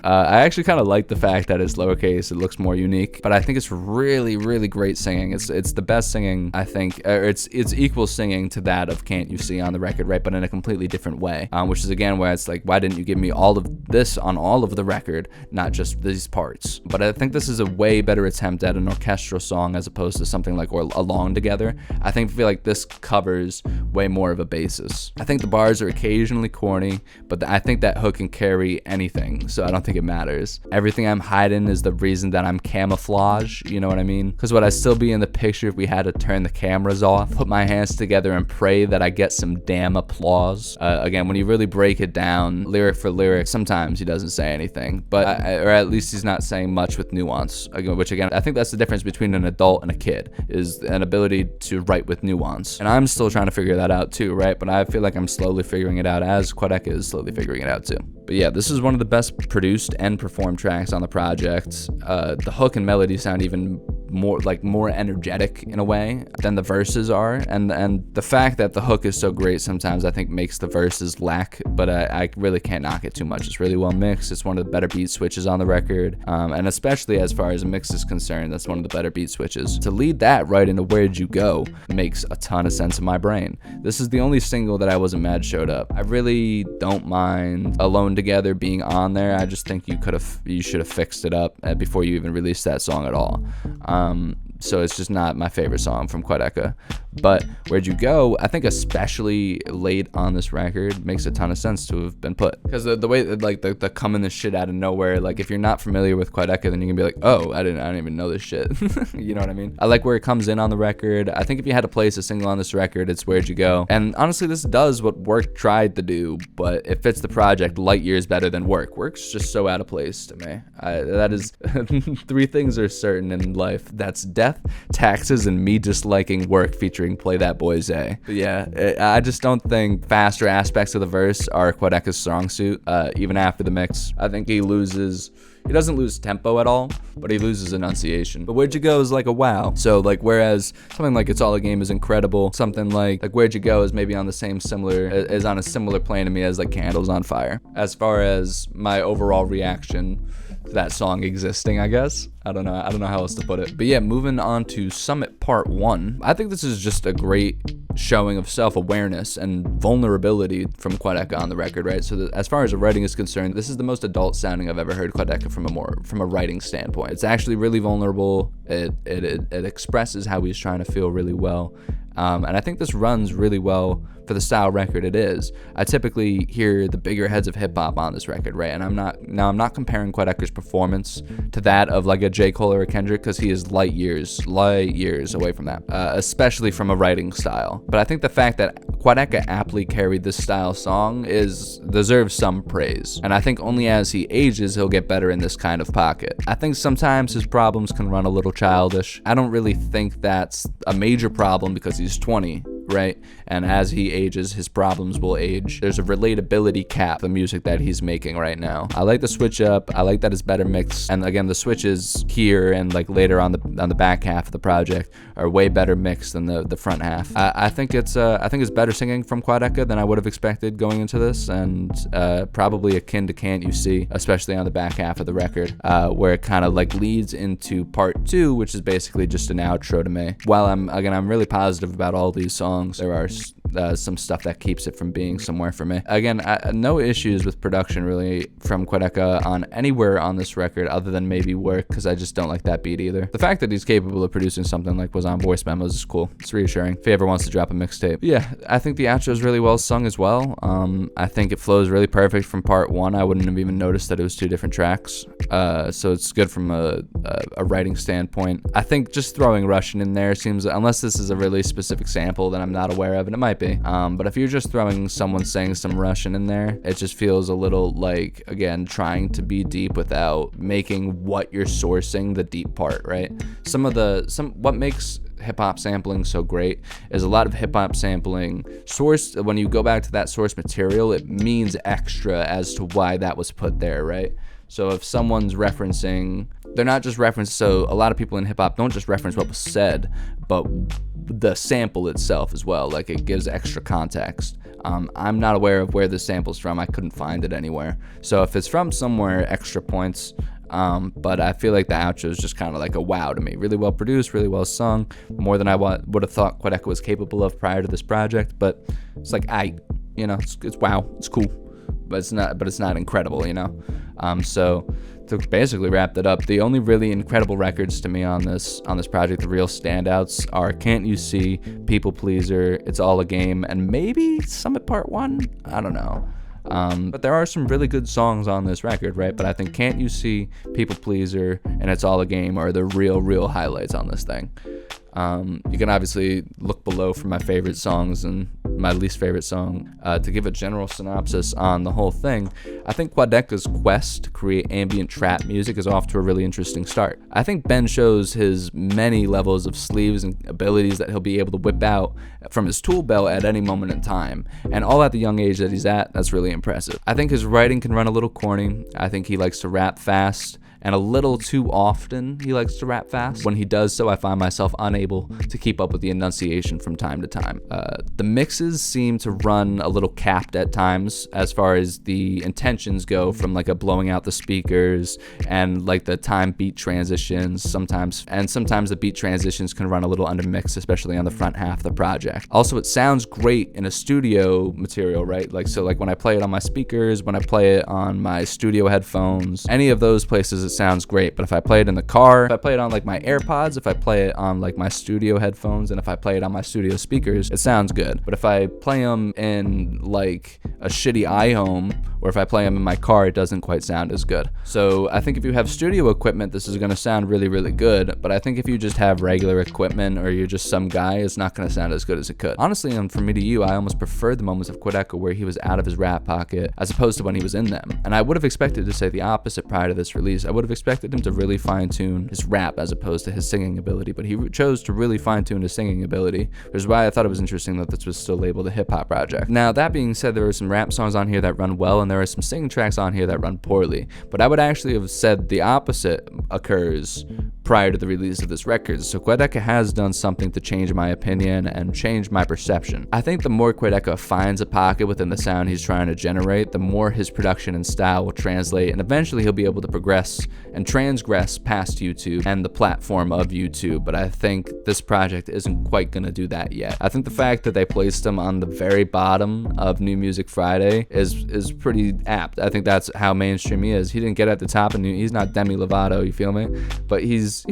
I actually kind of like the fact that it's lowercase, it looks more unique, but I think it's really, really great singing. It's the best singing, I think, or it's equal singing to that of Can't You See on the record, right? But in a completely different way, which is again where it's like, why didn't you give me all of this on all of the record, not just these parts? But I think this is a way better attempt at an orchestral song as opposed to something like Along Together. I feel like this covers way more of a basis. I think the bars are occasionally corny, but I think that hook can carry anything, so I don't think it matters. Everything I'm hiding is the reason that I'm camouflage, you know what I mean? Because would I still be in the picture if we had to turn the cameras off? Put my hands together and pray that I get some damn applause. verse. Again, when you really break it down, lyric for lyric, sometimes he doesn't say anything, but or at least he's not saying much with nuance. Which again, I think that's the difference between an adult and a kid, is an ability to write with nuance. And I'm still trying to figure that out too, right? But I feel like I'm slowly figuring it out, as quadeca is slowly figuring it out too. But yeah, this is one of the best produced and performed tracks on the project. The hook and melody sound even more energetic in a way than the verses are, and the fact that the hook is so great sometimes I think makes the verses lack, but I really can't knock it too much. It's really well mixed. It's one of the better beat switches on the record, and especially as far as a mix is concerned, that's one of the better beat switches. To lead that right into Where'd You Go makes a ton of sense in my brain. This is the only single that I wasn't mad showed up. I really don't mind Alone Together being on there. I just think you should have fixed it up before you even released that song at all. So it's just not my favorite song from quadeca. But Where'd You Go, I think especially late on this record, makes a ton of sense to have been put. Because the way that, like, the coming this shit out of nowhere, like, if you're not familiar with quadeca, then you can be like, oh, I didn't even know this shit. You know what I mean? I like where it comes in on the record. I think if you had to place a single on this record, it's Where'd You Go. And honestly, this does what Work tried to do, but it fits the project light years better than Work. Work's just so out of place to me. That is, 3 things are certain in life. That's death, taxes, and me disliking Work featuring PlayThatBoiZay. But yeah, I just don't think faster aspects of the verse are quadeca's strong suit. Even after the mix, I think he doesn't lose tempo at all, but he loses enunciation. But Where'd You Go is like a wow. So like, whereas something like It's All a Game is incredible, something like Where'd You Go is maybe on a similar plane to me as like Candles on Fire. As far as my overall reaction to that song existing, I guess. I don't know how else to put it. But yeah, moving on to Summit Part 1. I think this is just a great showing of self-awareness and vulnerability from quadeca on the record, right? So as far as the writing is concerned, this is the most adult sounding I've ever heard quadeca from a writing standpoint. It's actually really vulnerable. It expresses how he's trying to feel really well. And I think this runs really well for the style record it is. I typically hear the bigger heads of hip hop on this record, right? And I'm not comparing quadeca's performance to that of like a J. Cole or a Kendrick, because he is light years away from that, especially from a writing style. But I think the fact that quadeca aptly carried this style song deserves some praise. And I think only as he ages, he'll get better in this kind of pocket. I think sometimes his problems can run a little childish. I don't really think that's a major problem because he's 20. Right? And as he ages, his problems will age. There's a relatability cap the music that he's making right now. I like the switch up. I like that it's better mixed. And again, the switches here and like later on the back half of the project are way better mixed than the front half. I think it's better singing from quadeca than I would have expected going into this, and probably akin to Can't You See, especially on the back half of the record, where it kind of like leads into part 2, which is basically just an outro to me. While I'm really positive about all these songs, there are some stuff that keeps it from being somewhere for me. Again, no issues with production really from quadeca on anywhere on this record other than maybe Work, because I just don't like that beat either. The fact that he's capable of producing something like Was on Voice Memos is cool. It's reassuring if he ever wants to drop a mixtape. Yeah, I think the outro is really well sung as well. I think it flows really perfect from part 1. I wouldn't have even noticed that it was 2 different tracks. So it's good from a writing standpoint. I think just throwing Russian in there seems, unless this is a really specific sample that I'm not aware of, and it might be. But if you're just throwing someone saying some Russian in there, it just feels a little like, again, trying to be deep without making what you're sourcing the deep part, right? What makes hip-hop sampling so great is a lot of hip-hop sampling sourced, when you go back to that source material, it means extra as to why that was put there, right? So if someone's referencing, they're not just referencing, so a lot of people in hip-hop don't just reference what was said, but the sample itself as well. Like, it gives extra context. I'm not aware of where the sample's from. I couldn't find it anywhere. So if it's from somewhere, extra points. But I feel like the outro is just kind of like a wow to me. Really well produced, really well sung, more than I would have thought quadeca was capable of prior to this project. But it's like, it's wow, it's cool, but it's not incredible, you know. So to basically wrap that up, the only really incredible records to me on this project, the real standouts, are Can't You See, People Pleaser, It's All a Game, and maybe Summit Part 1. I don't know. But there are some really good songs on this record, right? But I think Can't You See, People Pleaser, and It's All a Game are the real highlights on this thing. You can obviously look below for my favorite songs and my least favorite song. To give a general synopsis on the whole thing, I think Quadeca's quest to create ambient trap music is off to a really interesting start. I think Ben shows his many levels of sleeves and abilities that he'll be able to whip out from his tool belt at any moment in time, and all at the young age that he's at. That's really impressive. I think his writing can run a little corny. I think he likes to rap fast, and a little too often he likes to rap fast. When he does so, I find myself unable to keep up with the enunciation from time to time. The mixes seem to run a little capped at times as far as the intentions go, from like a blowing out the speakers and like the time beat transitions sometimes the beat transitions can run a little undermixed, especially on the front half of the project. Also, it sounds great in a studio material, right? Like, so like when I play it on my speakers, when I play it on my studio headphones, any of those places it sounds great. But if I play it in the car, if I play it on like my AirPods, if I play it on like my studio headphones, and if I play it on my studio speakers, it sounds good. But if I play them in like a shitty iHome, or if I play them in my car, it doesn't quite sound as good. So I think if you have studio equipment, this is going to sound really, really good. But I think if you just have regular equipment, or you're just some guy, it's not going to sound as good as it could. Honestly, and from me to you, I almost preferred the moments of quadeca where he was out of his rap pocket as opposed to when he was in them. And I would have expected to say the opposite prior to this release. I would have expected him to really fine-tune his rap as opposed to his singing ability, but he chose to really fine-tune his singing ability, which is why I thought it was interesting that this was still labeled a hip-hop project. Now, that being said, there are some rap songs on here that run well, and there are some singing tracks on here that run poorly, but I would actually have said the opposite occurs prior to the release of this record. So quadeca has done something to change my opinion and change my perception. I think the more quadeca finds a pocket within the sound he's trying to generate, the more his production and style will translate, and eventually he'll be able to progress and transgress past YouTube and the platform of YouTube. But I think this project isn't quite gonna do that yet. I think the fact that they placed him on the very bottom of New Music Friday is pretty apt. I think that's how mainstream he is. He didn't get at the top, and he's not Demi Lovato, you feel me? But he's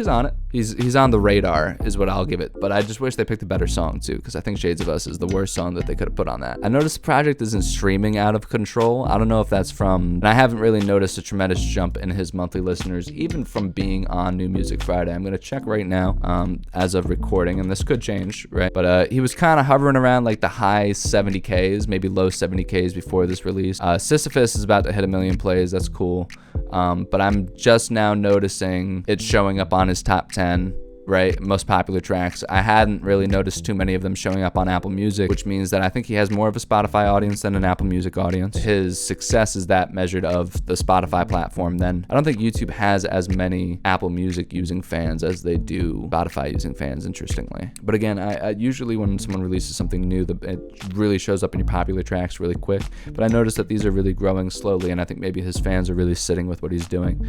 on it. He's on the radar is what I'll give it. But I just wish they picked a better song too, because I think Shades of Us is the worst song that they could have put on that. I noticed the project isn't streaming out of control. I don't know if that's from, and I haven't really noticed a tremendous jump in his monthly listeners, even from being on New Music Friday. I'm gonna check right now as of recording, and this could change, right? But he was kind of hovering around like the high 70Ks, maybe low 70Ks before this release. Sisyphus is about to hit 1 million plays. That's cool. But I'm just now noticing it showing up on his top 10, right? Most popular tracks. I hadn't really noticed too many of them showing up on Apple Music, which means that I think he has more of a Spotify audience than an Apple Music audience. His success is that measured of the Spotify platform. Then I don't think YouTube has as many Apple Music using fans as they do Spotify using fans, interestingly. But again, I usually when someone releases something new, it really shows up in your popular tracks really quick. But I noticed that these are really growing slowly, and I think maybe his fans are really sitting with what he's doing,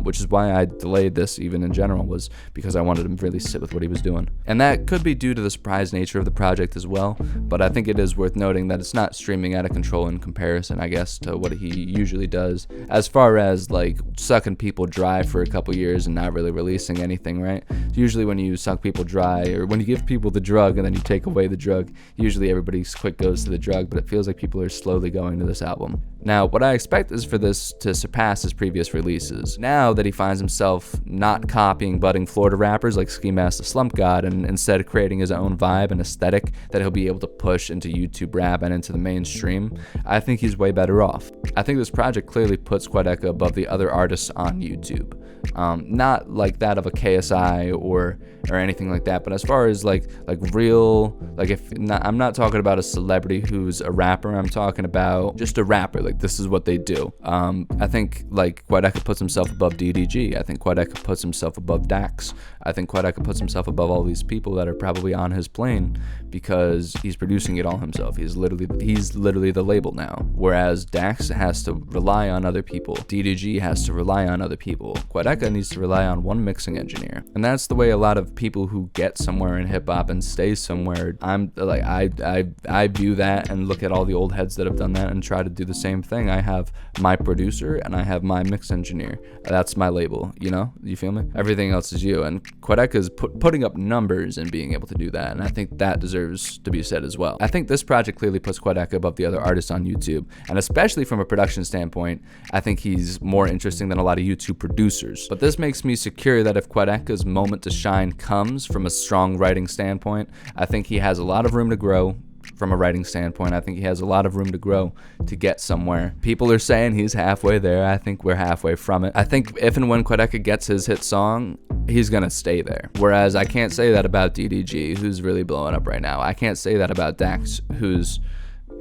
which is why I delayed this even in general, was because I wanted to really sit with what he was doing. And that could be due to the surprise nature of the project as well, but I think it is worth noting that it's not streaming out of control in comparison, I guess, to what he usually does, as far as like sucking people dry for a couple years and not really releasing anything, right? Usually when you suck people dry, or when you give people the drug and then you take away the drug, usually everybody quick goes to the drug, but it feels like people are slowly going to this album. Now, what I expect is for this to surpass his previous releases. Now that he finds himself not copying budding Florida rappers like Ski Mask the Slump God, and instead creating his own vibe and aesthetic that he'll be able to push into YouTube rap and into the mainstream, I think he's way better off. I think this project clearly puts quadeca above the other artists on YouTube. Not like that of a KSI or anything like that, but as far as like real, like if not, I'm not talking about a celebrity who's a rapper, I'm talking about just a rapper, like this is what they do. I think like quadeca puts himself above DDG. I think quadeca puts himself above Dax. I think quadeca puts himself above all these people that are probably on his plane because he's producing it all himself. He's literally the label now, whereas Dax has to rely on other people. DDG has to rely on other people. Quadeca needs to rely on one mixing engineer, and that's the way a lot of people who get somewhere in hip hop and stay somewhere. I'm like I view that and look at all the old heads that have done that and try to do the same same thing. I have my producer and I have my mix engineer. That's my label, you know? You feel me? Everything else is you. And Quadeca is putting up numbers and being able to do that. And I think that deserves to be said as well. I think this project clearly puts Quadeca above the other artists on YouTube. And especially from a production standpoint, I think he's more interesting than a lot of YouTube producers. But this makes me secure that if Quadeca's moment to shine comes from a strong writing standpoint, I think he has a lot of room to grow. From a writing standpoint, I think he has a lot of room to grow to get somewhere. People are saying he's halfway there. I think we're halfway from it. I think if and when Quadeca gets his hit song, he's gonna stay there. Whereas I can't say that about DDG, who's really blowing up right now. I can't say that about Dax, who's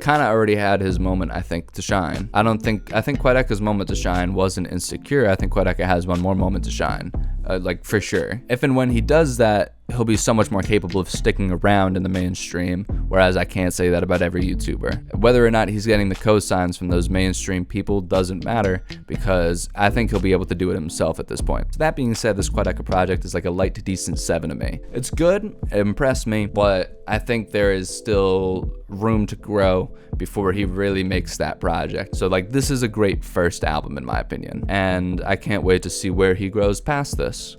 kind of already had his moment, I think, to shine. I think Quadeca's moment to shine wasn't Insecure. I think Quadeca has one more moment to shine, like for sure. If and when he does that, he'll be so much more capable of sticking around in the mainstream, whereas I can't say that about every YouTuber. Whether or not he's getting the cosigns from those mainstream people doesn't matter, because I think he'll be able to do it himself at this point. So that being said, this Quadeca project is like a light to decent 7 to me. It's good, it impressed me, but I think there is still room to grow before he really makes that project. So like, this is a great first album in my opinion, and I can't wait to see where he grows past this.